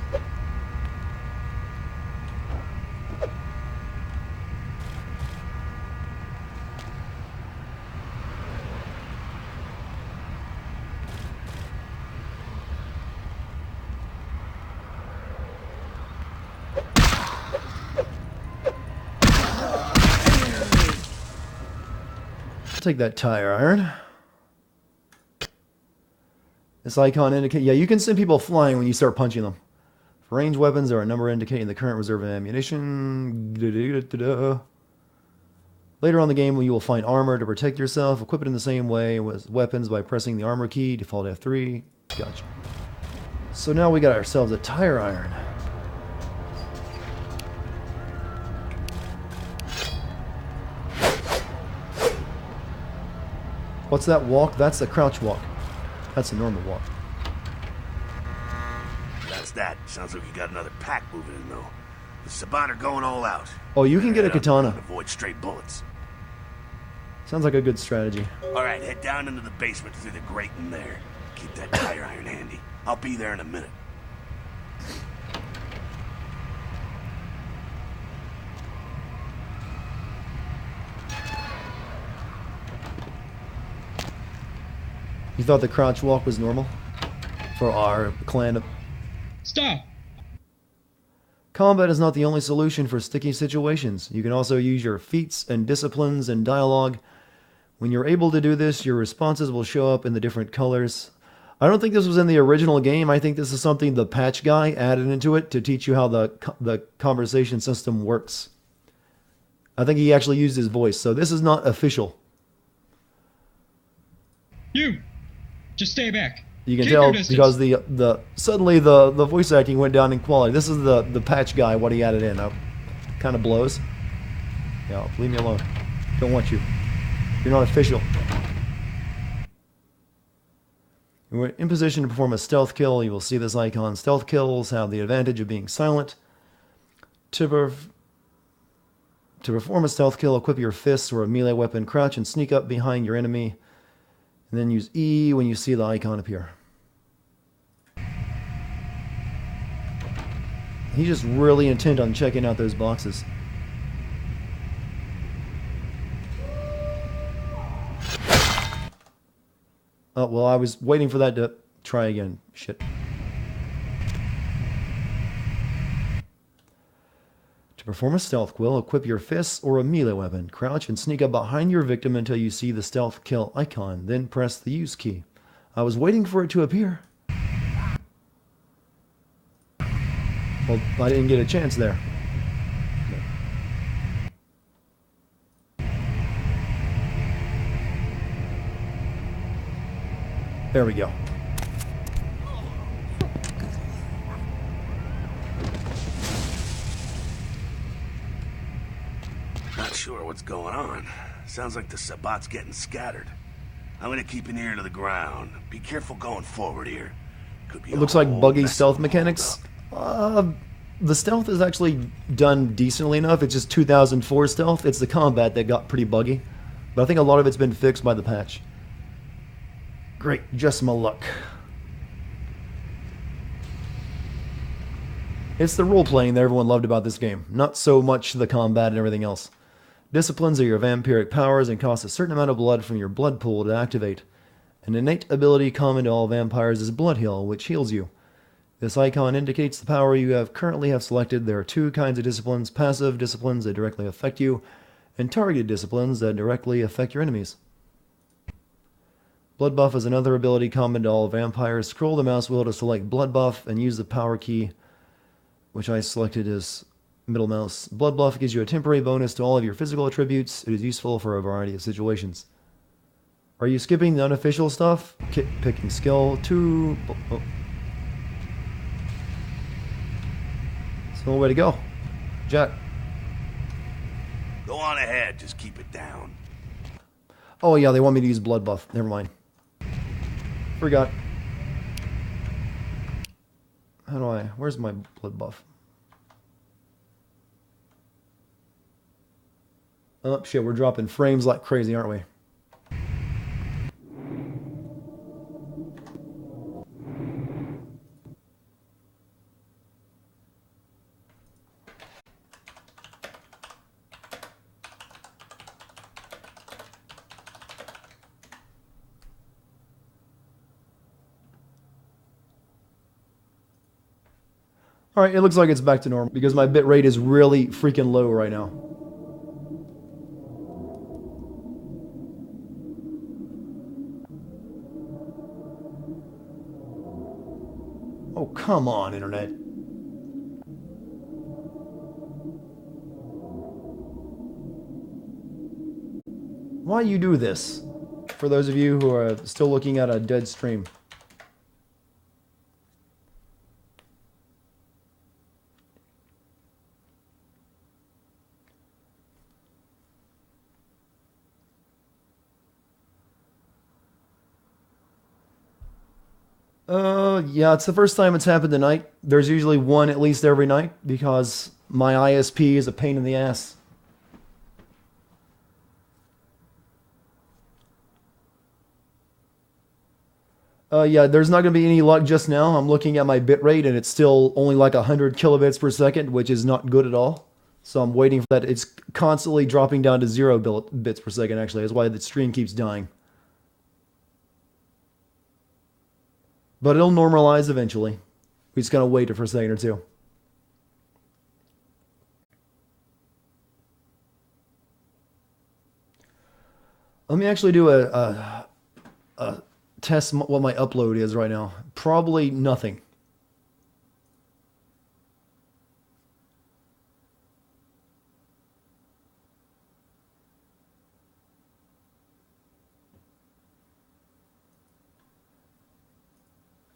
Take that tire iron. This icon indicates... Yeah, you can send people flying when you start punching them. For ranged weapons, there are a number indicating the current reserve of ammunition. Later on in the game, you will find armor to protect yourself. Equip it in the same way as weapons by pressing the armor key. Default F3. Gotcha. So now we got ourselves a tire iron. What's that walk? That's a crouch walk. That's a normal walk. That's that. Sounds like you got another pack moving in, though. The Sabat are going all out. Oh, you can get a katana. Avoid straight bullets. Sounds like a good strategy. All right, head down into the basement through the grate in there. Keep that tire iron handy. I'll be there in a minute. You thought the crouch walk was normal? For our clan of... Stop! Combat is not the only solution for sticky situations. You can also use your feats and disciplines and dialogue. When you're able to do this, your responses will show up in the different colors. I don't think this was in the original game. I think this is something the patch guy added into it to teach you how the conversation system works. I think he actually used his voice, so this is not official. You! Just stay back. You can Keep tell your distance. because suddenly the voice acting went down in quality. This is the patch guy, what he added in. Kind of blows. Yeah, leave me alone. Don't want you. You're not official. We're in position to perform a stealth kill. You will see this icon. Stealth kills have the advantage of being silent. To perform a stealth kill, equip your fists or a melee weapon, crouch and sneak up behind your enemy. And then use E when you see the icon appear. He's just really intent on checking out those boxes. Oh, well, I was waiting for that to try again. Shit. To perform a stealth kill, equip your fists or a melee weapon. Crouch and sneak up behind your victim until you see the stealth kill icon. Then press the use key. I was waiting for it to appear. Well, I didn't get a chance there. There we go. Not sure what's going on. Sounds like the Sabat's getting scattered. I'm gonna keep an ear to the ground. Be careful going forward here. Could be It looks like buggy stealth mechanics. The stealth is actually done decently enough. It's just 2004 stealth. It's the combat that got pretty buggy. But I think a lot of it's been fixed by the patch. Great, just my luck. It's the role-playing that everyone loved about this game. Not so much the combat and everything else. Disciplines are your vampiric powers and cost a certain amount of blood from your blood pool to activate. An innate ability common to all vampires is Blood Heal, which heals you. This icon indicates the power you currently have selected. There are two kinds of disciplines: passive disciplines that directly affect you, and targeted disciplines that directly affect your enemies. Blood Buff is another ability common to all vampires. Scroll the mouse wheel to select Blood Buff and use the power key, which I selected as Middle mouse. Blood buff gives you a temporary bonus to all of your physical attributes. It is useful for a variety of situations. Are you skipping the unofficial stuff? Kit picking skill 2. Oh. It's the way to go. Jack. Go on ahead, just keep it down. Oh yeah, they want me to use blood buff. Never mind. Forgot. How do I... Where's my blood buff? Oh shit, we're dropping frames like crazy, aren't we? Alright, it looks like it's back to normal because my bit rate is really freaking low right now. Oh, come on, Internet. Why you do this? For those of you who are still looking at a dead stream. Yeah, it's the first time it's happened tonight. There's usually one at least every night because my ISP is a pain in the ass. Yeah, there's not going to be any luck just now. I'm looking at my bitrate and it's still only like 100 kilobits per second, which is not good at all. So I'm waiting for that. It's constantly dropping down to 0 bits per second, actually. That's why the stream keeps dying. But it'll normalize eventually. We just gotta wait for a second or two. Let me actually do a test what my upload is right now. Probably nothing.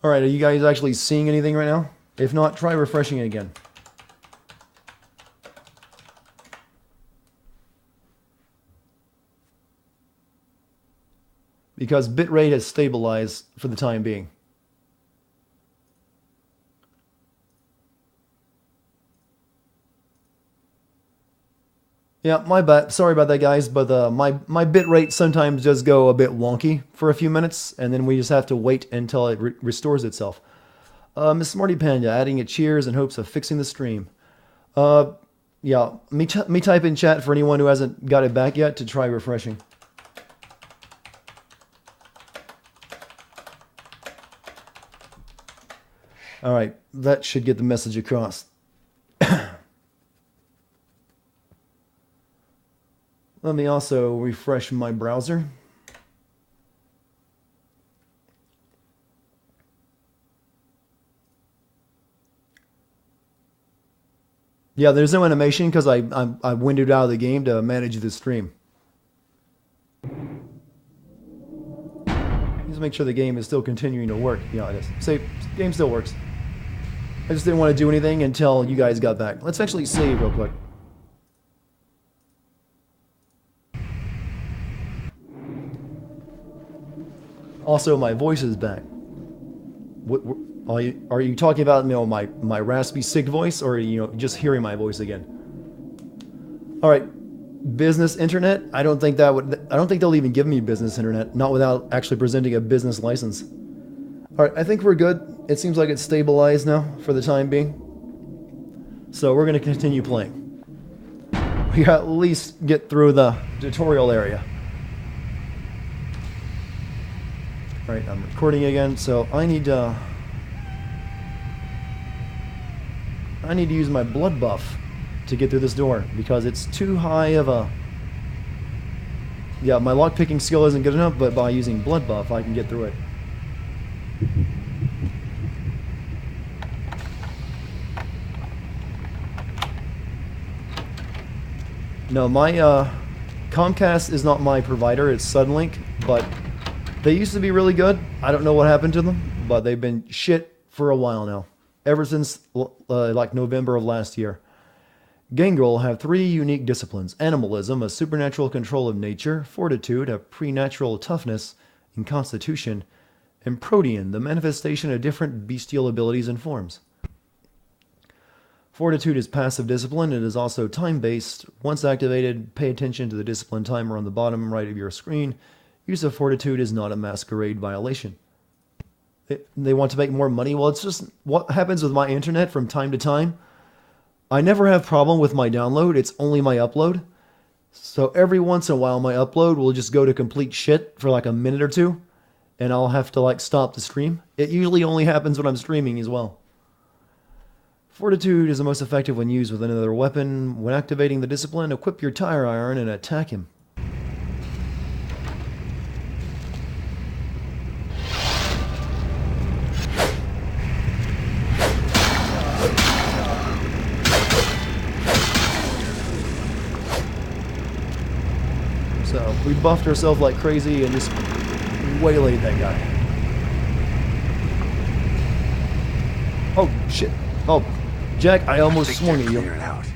Alright, are you guys actually seeing anything right now? If not, try refreshing it again. Because bitrate has stabilized for the time being. Yeah, my bad. Sorry about that, guys, but my bitrate sometimes does go a bit wonky for a few minutes, and then we just have to wait until it restores itself. Miss Smarty Panda adding a cheers in hopes of fixing the stream. Yeah, me type in chat for anyone who hasn't got it back yet to try refreshing. All right, that should get the message across. Let me also refresh my browser. Yeah, there's no animation because I windowed out of the game to manage the stream. Just make sure the game is still continuing to work. Yeah, it is. Save. Game still works. I just didn't want to do anything until you guys got back. Let's actually save real quick. Also, my voice is back. Are you talking about, you know, my raspy, sick voice, or just hearing my voice again? All right, business internet. I don't think they'll even give me business internet, not without actually presenting a business license. All right, I think we're good. It seems like it's stabilized now for the time being. So we're going to continue playing. We gotta at least get through the tutorial area. Right, I'm recording again, so I need to use my blood buff to get through this door because it's too high of a... Yeah, my lockpicking skill isn't good enough, but by using blood buff I can get through it. No, my Comcast is not my provider. It's Suddenlink, but they used to be really good. I don't know what happened to them, but they've been shit for a while now. Ever since like November of last year. Gangrel have 3 unique disciplines: animalism, a supernatural control of nature; fortitude, a preternatural toughness and constitution; and protean, the manifestation of different bestial abilities and forms. Fortitude is passive discipline. It is also time-based. Once activated, pay attention to the discipline timer on the bottom right of your screen. Use of fortitude is not a masquerade violation. They want to make more money? Well, it's just what happens with my internet from time to time. I never have problem with my download. It's only my upload. So every once in a while, my upload will just go to complete shit for like a minute or two, and I'll have to like stop the stream. It usually only happens when I'm streaming as well. Fortitude is the most effective when used with another weapon. When activating the discipline, equip your tire iron and attack him. So we buffed ourselves like crazy and just waylaid that guy. Oh shit! Oh, Jack, I almost swung at you. Clear it out.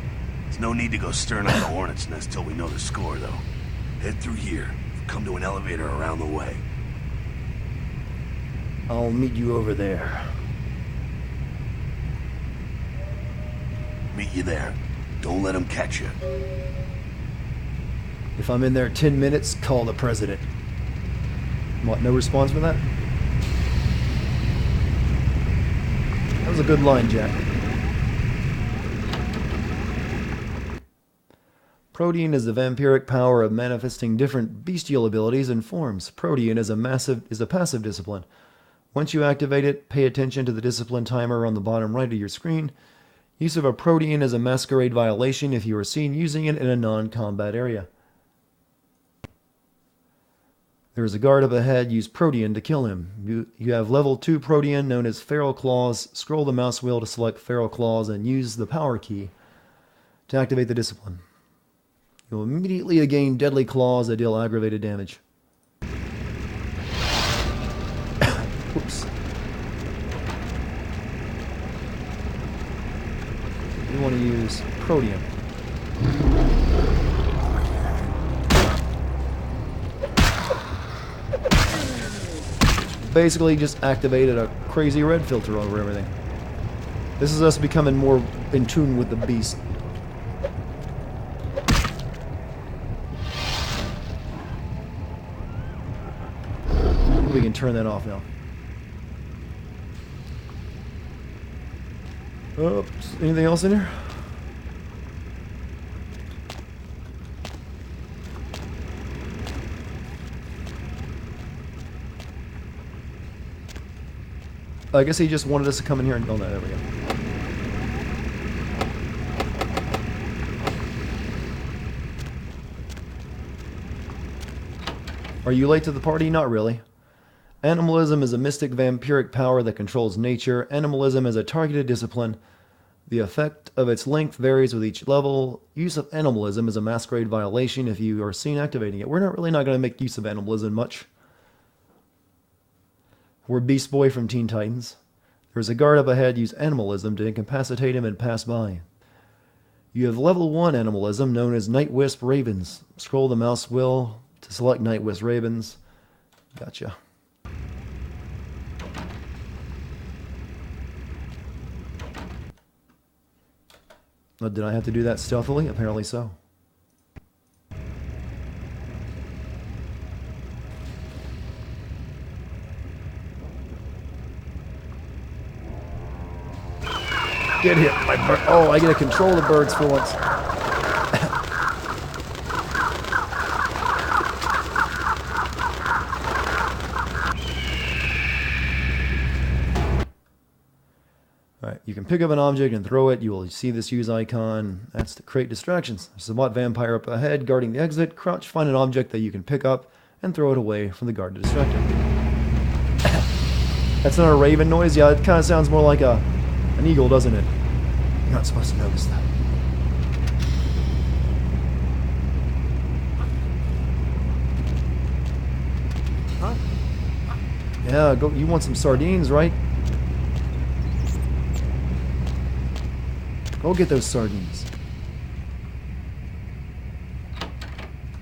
There's no need to go stirring up the hornet's nest till we know the score, though. Head through here. Come to an elevator around the way. I'll meet you over there. Meet you there. Don't let them catch you. If I'm in there 10 minutes, call the president. What, no response for that? That was a good line, Jack. Protean is the vampiric power of manifesting different bestial abilities and forms. Protean is a passive discipline. Once you activate it, pay attention to the discipline timer on the bottom right of your screen. Use of a Protean is a masquerade violation if you are seen using it in a non-combat area. There is a guard up ahead. Use Protean to kill him. You have level 2 Protean known as Feral Claws. Scroll the mouse wheel to select Feral Claws and use the power key to activate the discipline. You'll immediately gain Deadly Claws that deal aggravated damage. Oops. You want to use Protean. Basically just activated a crazy red filter over everything. This is us becoming more in tune with the beast. We can turn that off now. Oops. Anything else in here? I guess he just wanted us to come in here and... Oh, no, there we go. Are you late to the party? Not really. Animalism is a mystic vampiric power that controls nature. Animalism is a targeted discipline. The effect of its length varies with each level. Use of animalism is a masquerade violation if you are seen activating it. We're not going to make use of animalism much. We're Beast Boy from Teen Titans. There's a guard up ahead. Use animalism to incapacitate him and pass by. You have level 1 animalism known as Night Wisp Ravens. Scroll the mouse wheel to select Night Wisp Ravens. Gotcha. Did I have to do that stealthily? Apparently so. Get hit by bird. Oh, I get to control the birds for once. Alright, you can pick up an object and throw it. You will see this use icon. That's to create distractions. There's a bot vampire up ahead guarding the exit. Crouch, find an object that you can pick up and throw it away from the guard to distract him. That's not a raven noise? Yeah, it kind of sounds more like an eagle, doesn't it? You're not supposed to notice that. huh? Yeah, go. You want some sardines, right? Go get those sardines.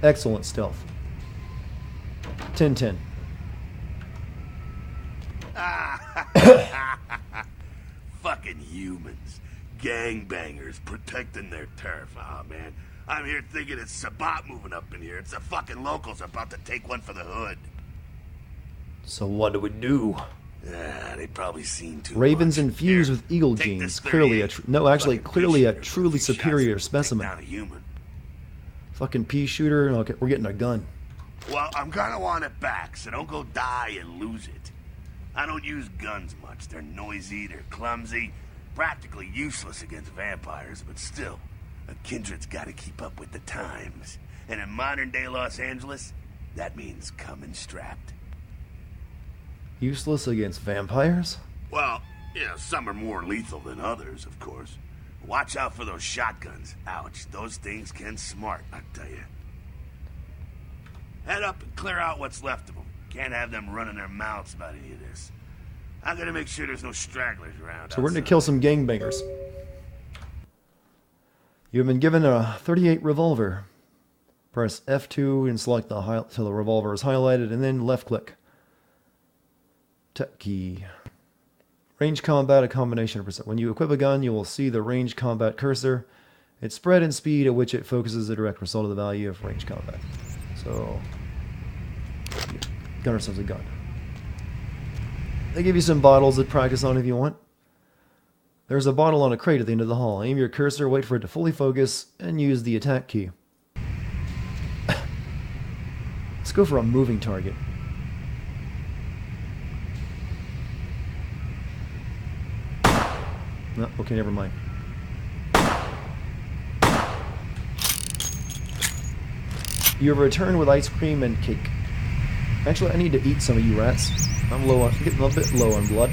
Excellent stealth. 10-10. Fucking humans. Gangbangers protecting their turf. Oh, man. I'm here thinking it's Sabat moving up in here. It's the fucking locals about to take one for the hood. So what do we do? They probably seen too Ravens much. infused Here, with eagle take genes. this Clearly 38. clearly a Fucking truly pea shooter superior with 2 shots. specimen. Take down a human. Fucking pea shooter. Okay, we're getting a gun. Well, I'm gonna want it back, so don't go die and lose it. I don't use guns much. They're noisy, they're clumsy, practically useless against vampires, but still, a kindred's gotta keep up with the times. And in modern-day Los Angeles, that means coming strapped. Useless against vampires? Well, yeah, some are more lethal than others, of course. Watch out for those shotguns. Ouch, those things can smart, I tell you. Head up and clear out what's left of them. Can't have them running their mouths about any of this. I'm gonna make sure there's no stragglers around. So we're gonna kill some gangbangers. You have been given a 38 revolver. Press F2 and select till the revolver is highlighted, and then left click. Tech key. Range combat, a combination of percent. When you equip a gun, you will see the range combat cursor. Its spread and speed at which it focuses the direct result of the value of range combat. So, gun ourselves a gun. They give you some bottles to practice on if you want. There's a bottle on a crate at the end of the hall. Aim your cursor, wait for it to fully focus, and use the attack key. Let's go for a moving target. No, okay, never mind. You have returned with ice cream and cake. Actually, I need to eat some of you rats. I'm getting a bit low on blood.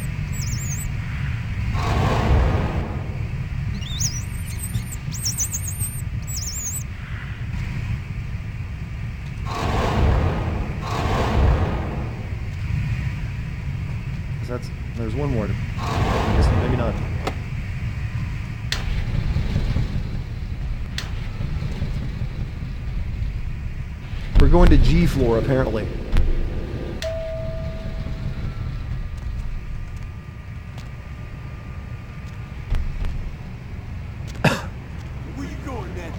There's one more. I guess maybe not. We're going to G floor, apparently. Where you going, man?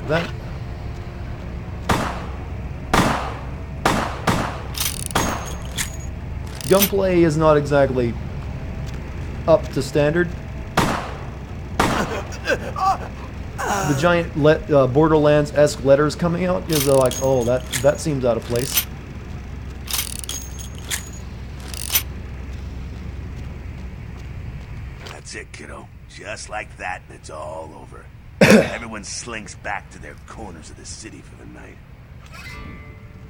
That... Gunplay is not exactly up to standard. The giant Borderlands-esque letters coming out is like, oh, that seems out of place. That's it, kiddo. Just like that, and it's all over. Everyone slinks back to their corners of the city for the night.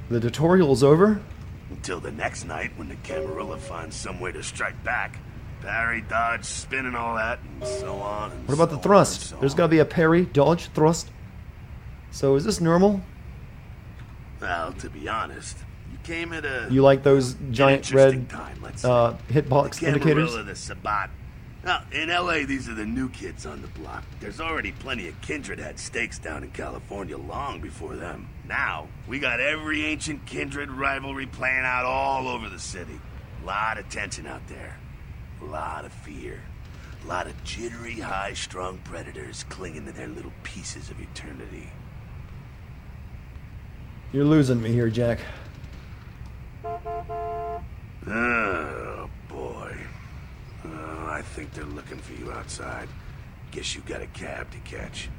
The tutorial's over? Until the next night, when the Camarilla finds some way to strike back. Parry, dodge, spin, and all that, and so on. And What about so the thrust? on and so There's on. got to be a parry, dodge, thrust. So is this normal? Well, to be honest, you came at a You like those giant interesting red time, let's say. hitbox The indicators? Camarilla, the Sabat. Now, in LA, these are the new kids on the block. There's already plenty of kindred had stakes down in California long before them. Now, we got every ancient kindred rivalry playing out all over the city. A lot of tension out there. A lot of fear. A lot of jittery, high-strung predators clinging to their little pieces of eternity. You're losing me here, Jack. Oh, boy. I think they're looking for you outside. Guess you got a cab to catch.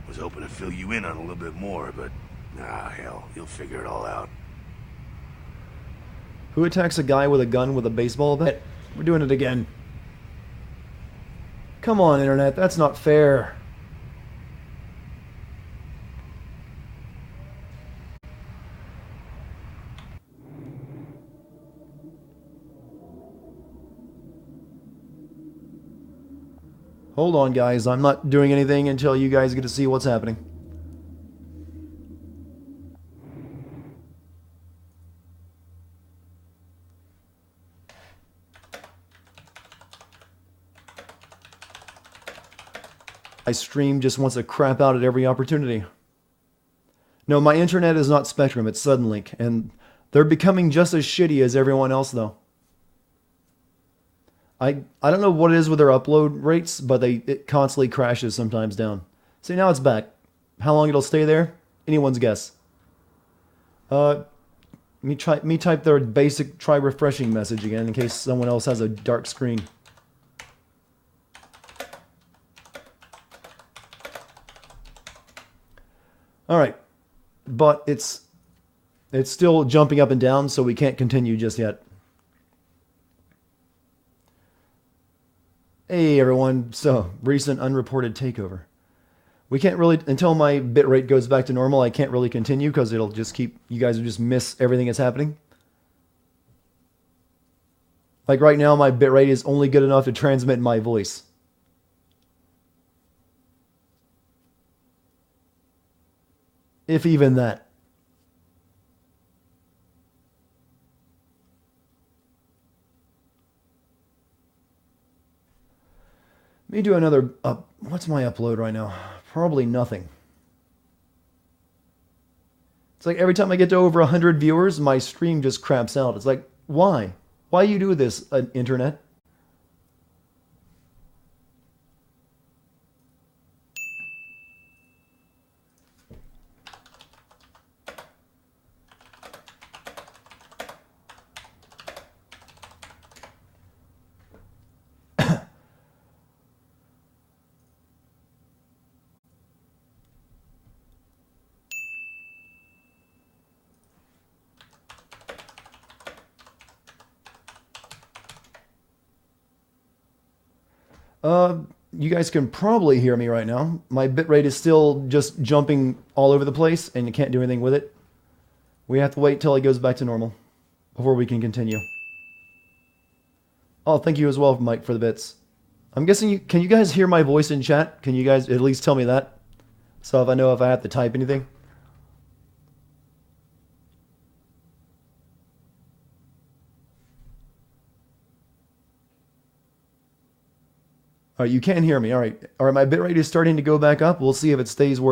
Was hoping to fill you in on a little bit more, but... hell, you'll figure it all out. Who attacks a guy with a gun with a baseball bat? We're doing it again. Come on, Internet, that's not fair. Hold on, guys. I'm not doing anything until you guys get to see what's happening. My stream just wants to crap out at every opportunity. No, my internet is not Spectrum, it's Suddenlink, and they're becoming just as shitty as everyone else, though. I don't know what it is with their upload rates, but it constantly crashes sometimes down. See, now it's back. How long it'll stay there? Anyone's guess. Me type their basic try refreshing message again in case someone else has a dark screen. All right, but it's still jumping up and down, so we can't continue just yet. Hey everyone, so recent unreported takeover. We can't really, until my bitrate goes back to normal, I can't really continue because it'll just keep, you guys will just miss everything that's happening. Like right now, my bitrate is only good enough to transmit my voice. If even that. Let me do another what's my upload right now? Probably nothing. It's like every time I get to over 100 viewers, my stream just craps out. It's like, why? Why you do this, internet? You guys can probably hear me right now. My bitrate is still just jumping all over the place, and you can't do anything with it. We have to wait till it goes back to normal before we can continue. Oh, thank you as well, Mike, for the bits. I'm guessing can you guys hear my voice in chat? Can you guys at least tell me that? So if I know if I have to type anything. All right, you can hear me. All right, my bitrate is starting to go back up. We'll see if it stays where it's